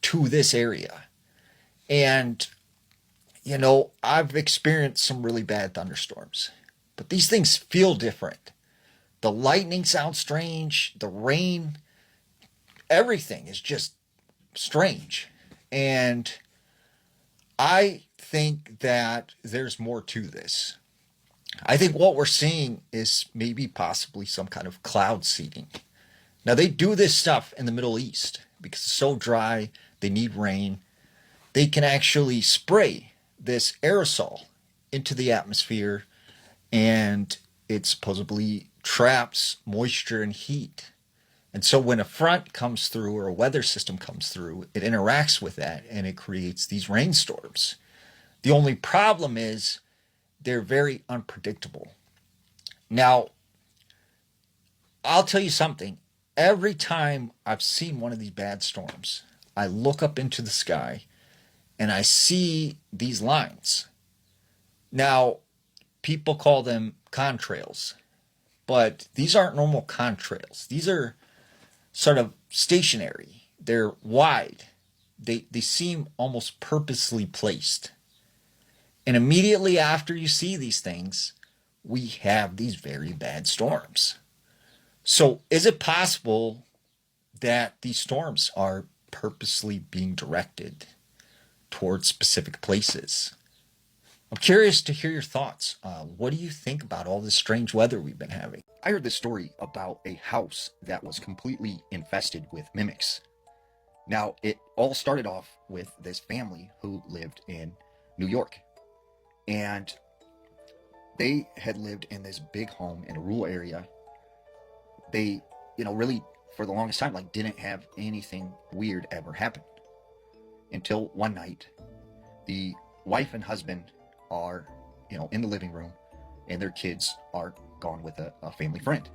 to this area. And, I've experienced some really bad thunderstorms, but these things feel different. The lightning sounds strange. The rain, everything is just strange. And I think that there's more to this. I think what we're seeing is maybe possibly some kind of cloud seeding. Now, they do this stuff in the Middle East because it's so dry, they need rain. They can actually spray this aerosol into the atmosphere, and it supposedly traps moisture and heat. And so when a front comes through or a weather system comes through, it interacts with that and it creates these rainstorms. The only problem is they're very unpredictable. Now, I'll tell you something. Every time I've seen one of these bad storms, I look up into the sky and I see these lines. Now, people call them contrails, but these aren't normal contrails. These are sort of stationary. They're wide. They seem almost purposely placed. And immediately after you see these things, we have these very bad storms. So, is it possible that these storms are purposely being directed towards specific places? I'm curious to hear your thoughts. What do you think about all this strange weather we've been having? I heard this story about a house that was completely infested with mimics. Now, it all started off with this family who lived in New York. And they had lived in this big home in a rural area. They, really for the longest time, like, didn't have anything weird ever happen. Until one night, the wife and husband are, in the living room, and their kids are gone with a family friend.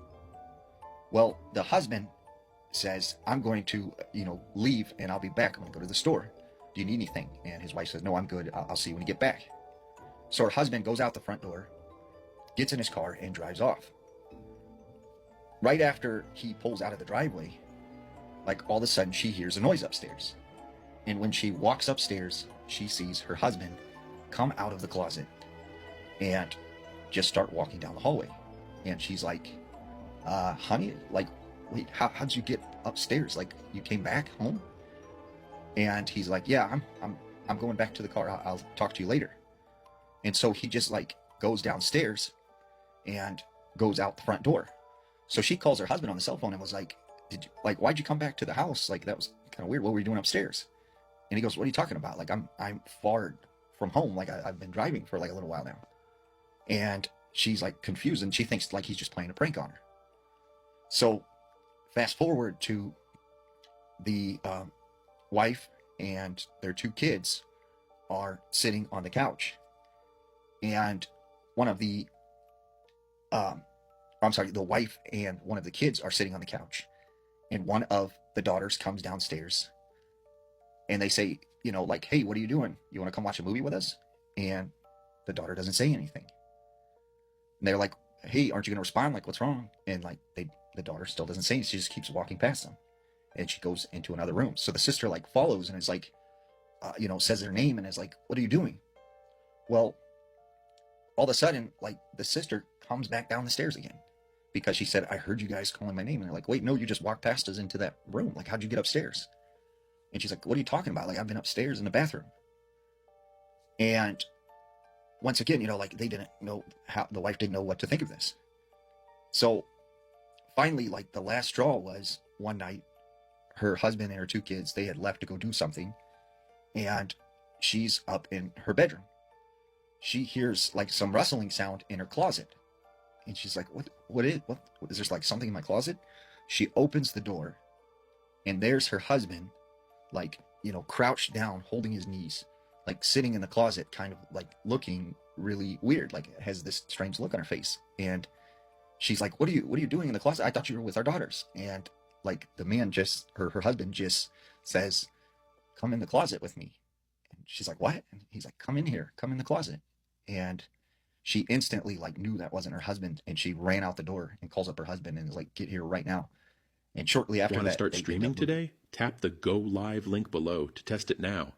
Well, the husband says, I'm going to, leave and I'll be back. I'm going to go to the store. Do you need anything? And his wife says, no, I'm good. I'll see you when you get back. So her husband goes out the front door, gets in his car, and drives off. Right after he pulls out of the driveway, like, all of a sudden she hears a noise upstairs. And when she walks upstairs, she sees her husband come out of the closet and just start walking down the hallway. And she's like, honey, like, wait, how'd you get upstairs? Like, you came back home? And he's like, yeah, I'm going back to the car. I'll talk to you later. And so he just, like, goes downstairs and goes out the front door. So she calls her husband on the cell phone and was like, why'd you come back to the house? Like, that was kind of weird. What were you doing upstairs? And he goes, what are you talking about? Like, I'm far from home. Like, I've been driving for like a little while now. And she's like confused, and she thinks like he's just playing a prank on her. So fast forward to the wife and their two kids are sitting on the couch. And one of the, the wife and one of the kids are sitting on the couch. And one of the daughters comes downstairs and they say, like, hey, what are you doing? You want to come watch a movie with us? And the daughter doesn't say anything. And they're like, hey, aren't you going to respond? Like, what's wrong? And like, the daughter still doesn't say anything. She just keeps walking past them. And she goes into another room. So the sister like follows and is like, says their name and is like, what are you doing? Well, all of a sudden, like, the sister comes back down the stairs again because she said, I heard you guys calling my name. And they're like, wait, no, you just walked past us into that room. Like, how'd you get upstairs? And she's like, what are you talking about? Like, I've been upstairs in the bathroom. And once again, like, they didn't know how, the wife didn't know what to think of this. So finally, like, the last straw was one night, her husband and her two kids, they had left to go do something. And she's up in her bedroom. She hears like some rustling sound in her closet. And she's like, what is there, like something in my closet? She opens the door and there's her husband, like, crouched down, holding his knees, like sitting in the closet, kind of like looking really weird, like has this strange look on her face. And she's like, what are you doing in the closet? I thought you were with our daughters. And like the man her husband just says, come in the closet with me. And she's like, what? And he's like, come in here, come in the closet. And she instantly like knew that wasn't her husband, and she ran out the door and calls up her husband and is like, get here right now. And shortly after Want that, to start streaming today? Tap the Go Live link below to test it now.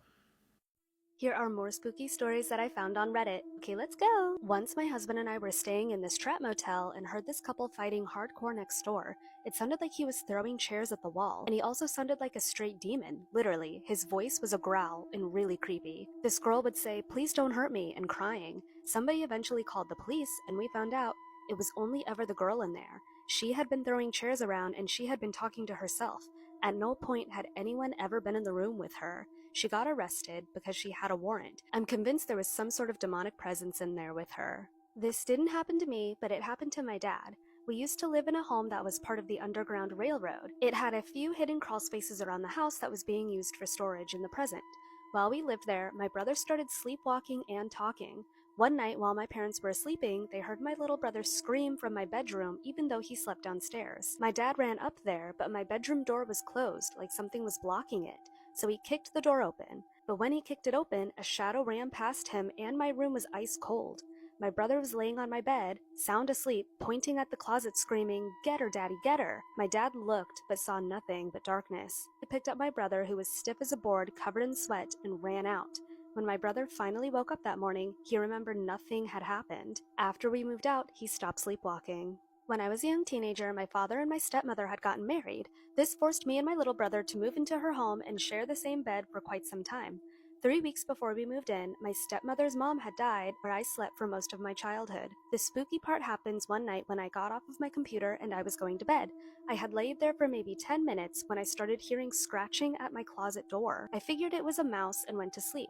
Here are more spooky stories that I found on Reddit. Okay, let's go! Once my husband and I were staying in this trap motel and heard this couple fighting hardcore next door. It sounded like he was throwing chairs at the wall, and he also sounded like a straight demon. Literally, his voice was a growl and really creepy. This girl would say, please don't hurt me, and crying. Somebody eventually called the police, and we found out it was only ever the girl in there. She had been throwing chairs around and she had been talking to herself. At no point had anyone ever been in the room with her. She got arrested because she had a warrant. I'm convinced there was some sort of demonic presence in there with her. This didn't happen to me, but it happened to my dad. We used to live in a home that was part of the Underground Railroad. It had a few hidden crawl spaces around the house that was being used for storage in the present. While we lived there, my brother started sleepwalking and talking. One night while my parents were sleeping, they heard my little brother scream from my bedroom even though he slept downstairs. My dad ran up there, but my bedroom door was closed, like something was blocking it, so he kicked the door open. But when he kicked it open, a shadow ran past him and my room was ice cold. My brother was laying on my bed, sound asleep, pointing at the closet screaming, "Get her, Daddy, get her!" My dad looked, but saw nothing but darkness. He picked up my brother, who was stiff as a board, covered in sweat, and ran out. When my brother finally woke up that morning, he remembered nothing had happened. After we moved out, he stopped sleepwalking. When I was a young teenager, my father and my stepmother had gotten married. This forced me and my little brother to move into her home and share the same bed for quite some time. 3 weeks before we moved in, my stepmother's mom had died, where I slept for most of my childhood. The spooky part happens one night when I got off of my computer and I was going to bed. I had laid there for maybe 10 minutes when I started hearing scratching at my closet door. I figured it was a mouse and went to sleep.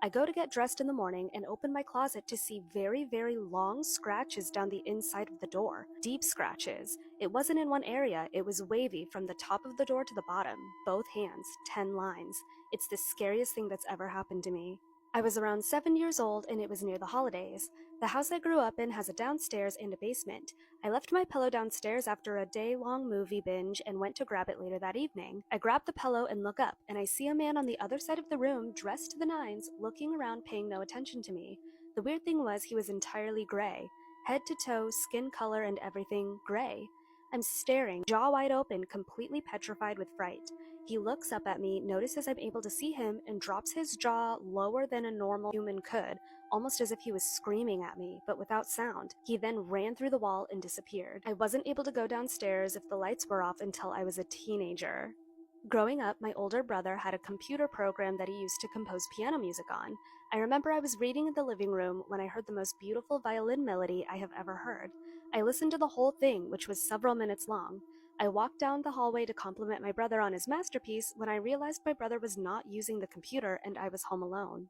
I go to get dressed in the morning and open my closet to see very, very long scratches down the inside of the door. Deep scratches. It wasn't in one area, it was wavy from the top of the door to the bottom. Both hands, 10 lines. It's the scariest thing that's ever happened to me. I was around 7 years old and it was near the holidays. The house I grew up in has a downstairs and a basement. I left my pillow downstairs after a day-long movie binge and went to grab it later that evening. I grab the pillow and look up, and I see a man on the other side of the room, dressed to the nines, looking around paying no attention to me. The weird thing was he was entirely gray. Head to toe, skin color and everything, gray. I'm staring, jaw wide open, completely petrified with fright. He looks up at me, notices I'm able to see him, and drops his jaw lower than a normal human could, almost as if he was screaming at me, but without sound. He then ran through the wall and disappeared. I wasn't able to go downstairs if the lights were off until I was a teenager. Growing up, my older brother had a computer program that he used to compose piano music on. I remember I was reading in the living room when I heard the most beautiful violin melody I have ever heard. I listened to the whole thing, which was several minutes long. I walked down the hallway to compliment my brother on his masterpiece when I realized my brother was not using the computer and I was home alone.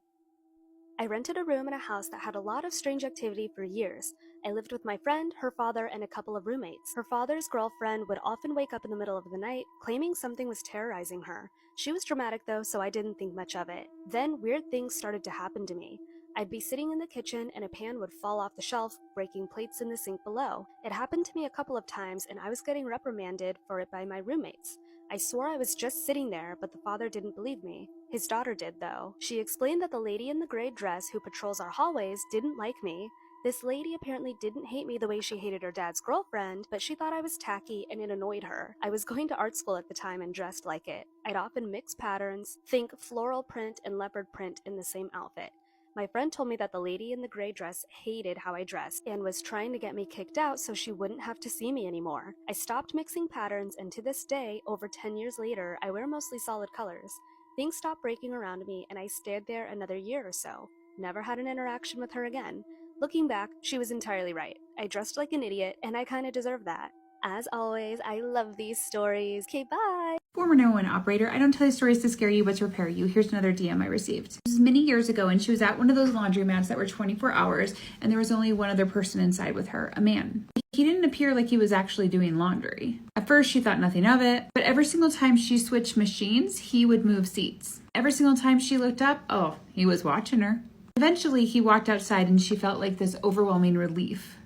I rented a room in a house that had a lot of strange activity for years. I lived with my friend, her father, and a couple of roommates. Her father's girlfriend would often wake up in the middle of the night, claiming something was terrorizing her. She was dramatic though, so I didn't think much of it. Then weird things started to happen to me. I'd be sitting in the kitchen and a pan would fall off the shelf, breaking plates in the sink below. It happened to me a couple of times and I was getting reprimanded for it by my roommates. I swore I was just sitting there, but the father didn't believe me. His daughter did, though. She explained that the lady in the gray dress who patrols our hallways didn't like me. This lady apparently didn't hate me the way she hated her dad's girlfriend, but she thought I was tacky and it annoyed her. I was going to art school at the time and dressed like it. I'd often mix patterns, think floral print and leopard print in the same outfit. My friend told me that the lady in the gray dress hated how I dressed and was trying to get me kicked out so she wouldn't have to see me anymore. I stopped mixing patterns and to this day, over 10 years later, I wear mostly solid colors. Things stopped breaking around me and I stayed there another year or so. Never had an interaction with her again. Looking back, she was entirely right. I dressed like an idiot and I kinda deserved that. As always, I love these stories. Okay, bye! Former 911 operator, I don't tell you stories to scare you, but to prepare you. Here's another DM I received. This was many years ago, and she was at one of those laundromats that were 24 hours, and there was only one other person inside with her, a man. He didn't appear like he was actually doing laundry. At first, she thought nothing of it, but every single time she switched machines, he would move seats. Every single time she looked up, oh, he was watching her. Eventually, he walked outside, and she felt like this overwhelming relief.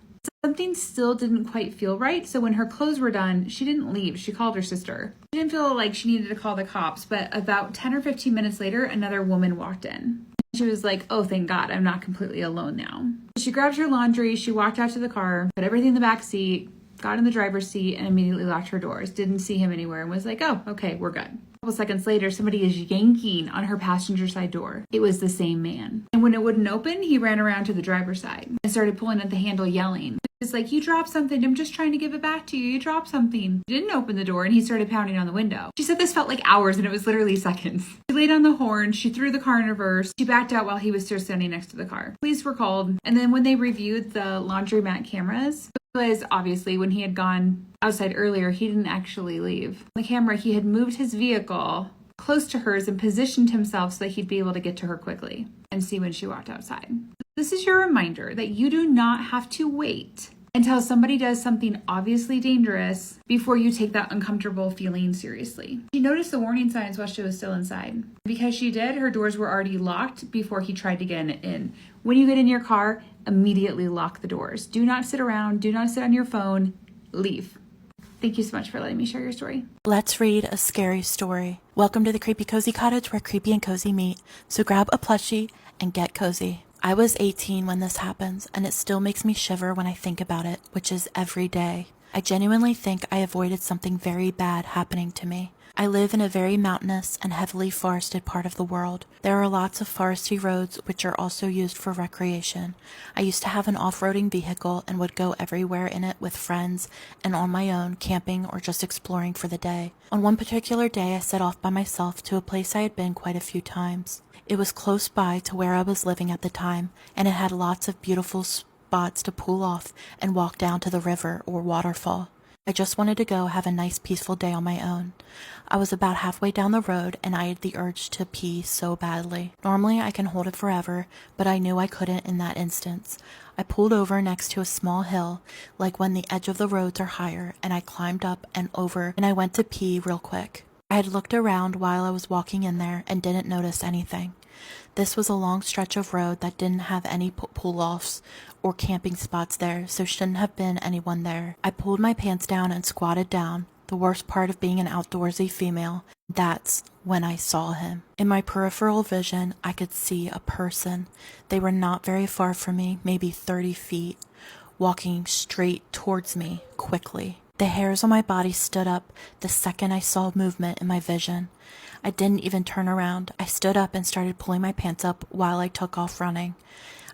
Something still didn't quite feel right, so when her clothes were done, she didn't leave. She called her sister. She didn't feel like she needed to call the cops, but about 10 or 15 minutes later, another woman walked in. She was like, oh, thank God, I'm not completely alone now. She grabbed her laundry, she walked out to the car, put everything in the back seat, got in the driver's seat, and immediately locked her doors. Didn't see him anywhere and was like, oh, okay, we're good. A couple seconds later, somebody is yanking on her passenger side door. It was the same man. And when it wouldn't open, he ran around to the driver's side and started pulling at the handle, yelling. It's like, you dropped something. I'm just trying to give it back to you. You dropped something. He didn't open the door and he started pounding on the window. She said this felt like hours and it was literally seconds. She laid on the horn. She threw the car in reverse. She backed out while he was still standing next to the car. Police were called. And then when they reviewed the laundromat cameras, because obviously when he had gone outside earlier, he didn't actually leave. On the camera, he had moved his vehicle close to hers and positioned himself so that he'd be able to get to her quickly and see when she walked outside. This is your reminder that you do not have to wait until somebody does something obviously dangerous before you take that uncomfortable feeling seriously. She noticed the warning signs while she was still inside. Because she did, her doors were already locked before he tried to get in. When you get in your car, immediately lock the doors. Do not sit around. Do not sit on your phone. Leave. Thank you so much for letting me share your story. Let's read a scary story. Welcome to the Creepy Cozy Cottage, where creepy and cozy meet. So grab a plushie and get cozy. I was 18 when this happens, and it still makes me shiver when I think about it, which is every day. I genuinely think I avoided something very bad happening to me. I live in a very mountainous and heavily forested part of the world. There are lots of foresty roads which are also used for recreation. I used to have an off-roading vehicle and would go everywhere in it with friends and on my own, camping or just exploring for the day. On one particular day, I set off by myself to a place I had been quite a few times. It was close by to where I was living at the time, and it had lots of beautiful spots to pull off and walk down to the river or waterfall. I just wanted to go have a nice peaceful day on my own. I was about halfway down the road and I had the urge to pee so badly. Normally I can hold it forever, but I knew I couldn't in that instance. I pulled over next to a small hill, like when the edge of the roads are higher, and I climbed up and over and I went to pee real quick. I had looked around while I was walking in there and didn't notice anything. This was a long stretch of road that didn't have any pull-offs or camping spots there, so shouldn't have been anyone there. I pulled my pants down and squatted down. The worst part of being an outdoorsy female, that's when I saw him. In my peripheral vision, I could see a person. They were not very far from me, maybe 30 feet, walking straight towards me quickly. The hairs on my body stood up the second I saw movement in my vision. I didn't even turn around. I stood up and started pulling my pants up while I took off running.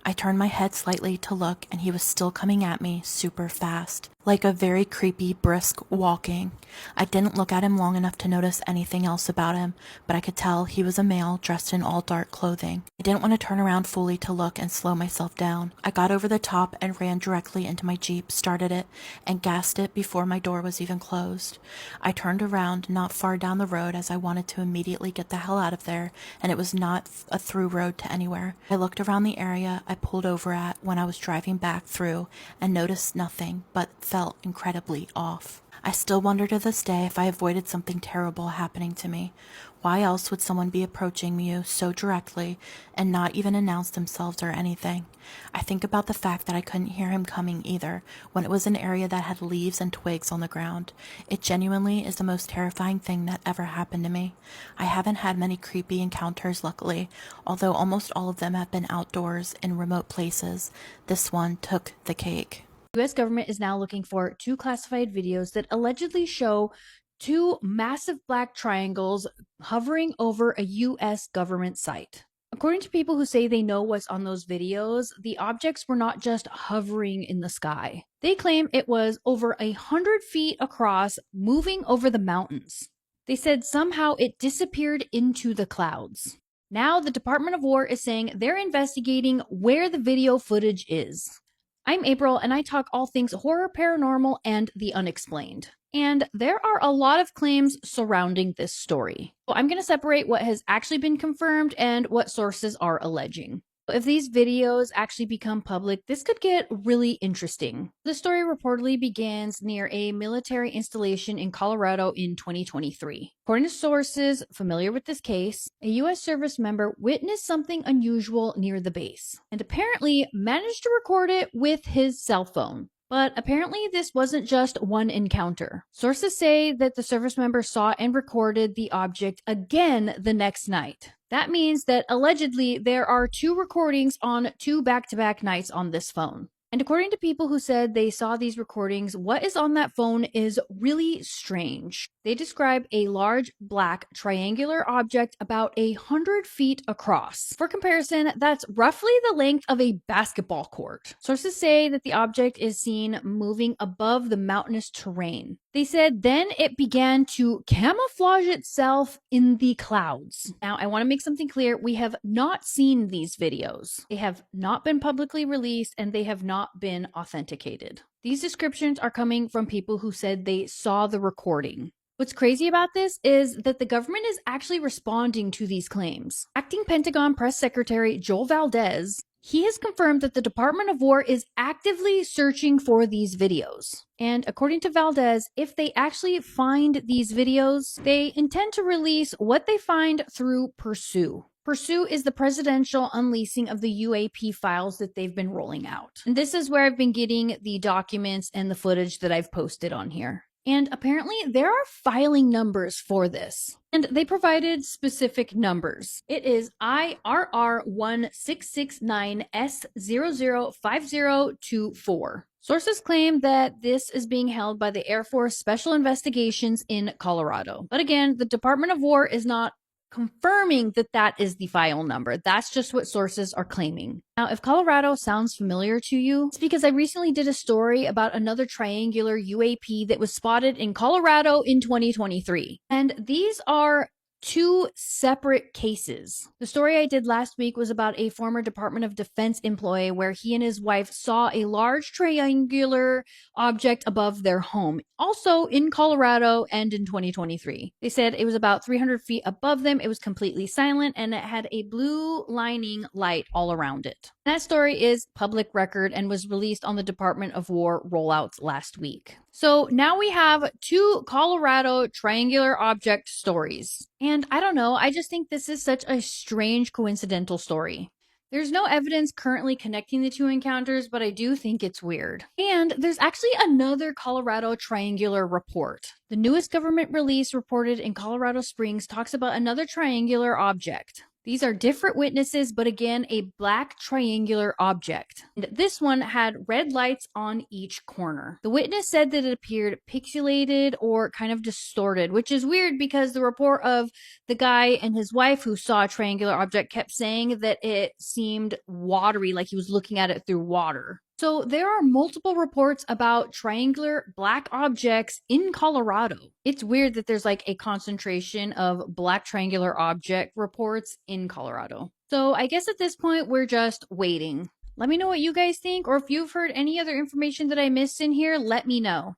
I turned my head slightly to look, and he was still coming at me super fast, like a very creepy, brisk walking. I didn't look at him long enough to notice anything else about him, but I could tell he was a male dressed in all dark clothing. I didn't want to turn around fully to look and slow myself down. I got over the top and ran directly into my Jeep, started it, and gassed it before my door was even closed. I turned around not far down the road as I wanted to immediately get the hell out of there, and it was not a through road to anywhere. I looked around the area I pulled over at when I was driving back through and noticed nothing, but felt incredibly off. I still wonder to this day if I avoided something terrible happening to me. Why else would someone be approaching you so directly and not even announce themselves or anything? I think about the fact that I couldn't hear him coming either when it was an area that had leaves and twigs on the ground. It genuinely is the most terrifying thing that ever happened to me. I haven't had many creepy encounters, luckily, although almost all of them have been outdoors in remote places. This one took the cake. The U.S. government is now looking for 2 classified videos that allegedly show 2 massive black triangles hovering over a U.S. government site. According to people who say they know what's on those videos, the objects were not just hovering in the sky. They claim it was over 100 feet across, moving over the mountains. They said somehow it disappeared into the clouds. Now the Department of War is saying they're investigating where the video footage is. I'm April, and I talk all things horror, paranormal, and the unexplained. And there are a lot of claims surrounding this story. So I'm going to separate what has actually been confirmed and what sources are alleging. If these videos actually become public, this could get really interesting. The story reportedly begins near a military installation in Colorado in 2023. According to sources familiar with this case, a U.S. service member witnessed something unusual near the base and apparently managed to record it with his cell phone. But apparently this wasn't just one encounter. Sources say that the service member saw and recorded the object again the next night. That means that allegedly there are 2 recordings on 2 back-to-back nights on this phone. And according to people who said they saw these recordings, what is on that phone is really strange. They describe a large black triangular object about 100 feet across. For comparison, that's roughly the length of a basketball court. Sources say that the object is seen moving above the mountainous terrain. They said then it began to camouflage itself in the clouds. Now, I want to make something clear. We have not seen these videos. They have not been publicly released and they have not been authenticated. These descriptions are coming from people who said they saw the recording. What's crazy about this is that the government is actually responding to these claims. Acting Pentagon Press Secretary Joel Valdez He has confirmed that the Department of War is actively searching for these videos. And according to Valdez, if they actually find these videos, they intend to release what they find through Pursue. Pursue is the presidential unleashing of the UAP files that they've been rolling out. And this is where I've been getting the documents and the footage that I've posted on here. And apparently there are filing numbers for this. And they provided specific numbers. It is IRR1669S005024. Sources claim that this is being held by the Air Force Special Investigations in Colorado. But again, the Department of War is not confirming that that is the file number. That's just what sources are claiming. Now, if Colorado sounds familiar to you, it's because I recently did a story about another triangular UAP that was spotted in Colorado in 2023. And these are two separate cases. The story I did last week was about a former Department of Defense employee where he and his wife saw a large triangular object above their home, also in Colorado and in 2023. They said it was about 300 feet above them. It was completely silent and it had a blue lining light all around it. That story is public record and was released on the Department of War rollouts last week. So now we have two Colorado triangular object stories. And I don't know, I just think this is such a strange coincidental story. There's no evidence currently connecting the two encounters, but I do think it's weird. And there's actually another Colorado triangular report. The newest government release reported in Colorado Springs talks about another triangular object. These are different witnesses, but again, a black triangular object. And this one had red lights on each corner. The witness said that it appeared pixelated or kind of distorted, which is weird because the report of the guy and his wife who saw a triangular object kept saying that it seemed watery, like he was looking at it through water. So there are multiple reports about triangular black objects in Colorado. It's weird that there's like a concentration of black triangular object reports in Colorado. So I guess at this point, we're just waiting. Let me know what you guys think, or if you've heard any other information that I missed in here, let me know.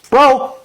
Bro,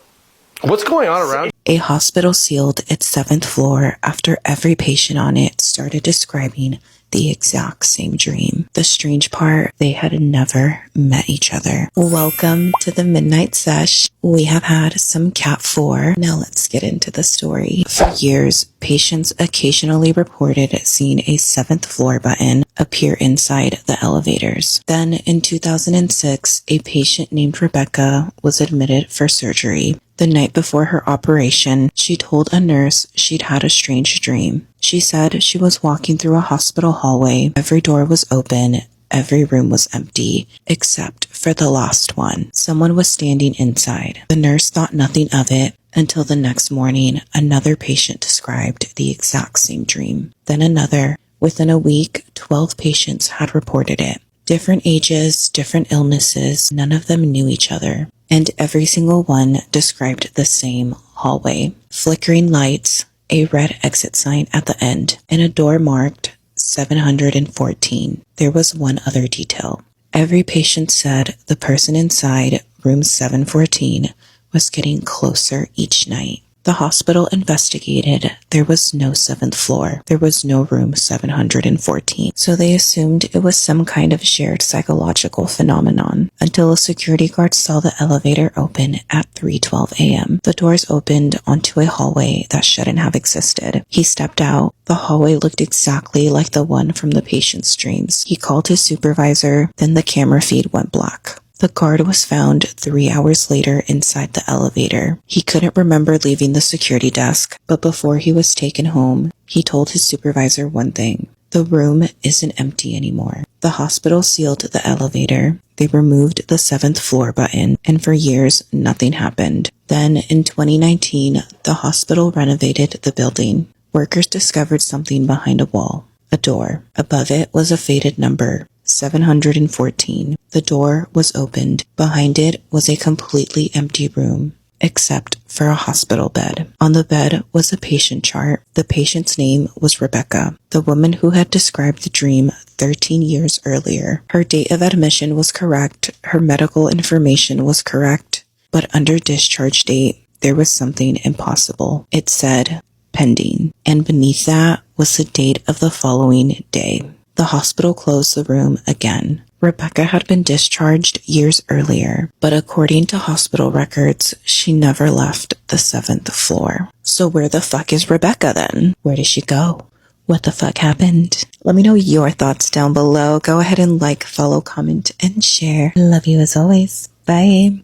what's going on around? A hospital sealed its 7th floor after every patient on it started describing the exact same dream. The strange part, they had never met each other. Welcome to the Midnight Sesh. We have had some Cat 4. Now let's get into the story. For years, patients occasionally reported seeing a 7th floor button appear inside the elevators. Then in 2006, a patient named Rebecca was admitted for surgery. The night before her operation, she told a nurse she'd had a strange dream. She said she was walking through a hospital hallway. Every door was open. Every room was empty, except for the last one. Someone was standing inside. The nurse thought nothing of it until the next morning, another patient described the exact same dream. Then another. Within a week, 12 patients had reported it. Different ages, different illnesses, none of them knew each other. And every single one described the same hallway. Flickering lights, a red exit sign at the end, and a door marked 714. There was one other detail. Every patient said the person inside room 714 was getting closer each night. The hospital investigated. There was no 7th floor. There was no room 714. So they assumed it was some kind of shared psychological phenomenon until a security guard saw the elevator open at 3:12 a.m. The doors opened onto a hallway that shouldn't have existed. He stepped out. The hallway looked exactly like the one from the patient's dreams. He called his supervisor. Then the camera feed went black. The guard was found 3 hours later inside the elevator. He couldn't remember leaving the security desk, but before he was taken home, he told his supervisor one thing. The room isn't empty anymore. The hospital sealed the elevator. They removed the 7th floor button, and for years, nothing happened. Then, in 2019, the hospital renovated the building. Workers discovered something behind a wall. A door. Above it was a faded number. 714. The door was opened. Behind it was a completely empty room, except for a hospital bed. On the bed was a patient chart. The patient's name was Rebecca, the woman who had described the dream 13 years earlier. Her date of admission was correct. Her medical information was correct. But under discharge date, there was something impossible. It said, pending. And beneath that was the date of the following day. the hospital closed the room again. Rebecca had been discharged years earlier, but according to hospital records, she never left the 7th floor. So where the fuck is Rebecca then? Where did she go? What the fuck happened? Let me know your thoughts down below. Go ahead and like, follow, comment, and share. Love you as always. Bye.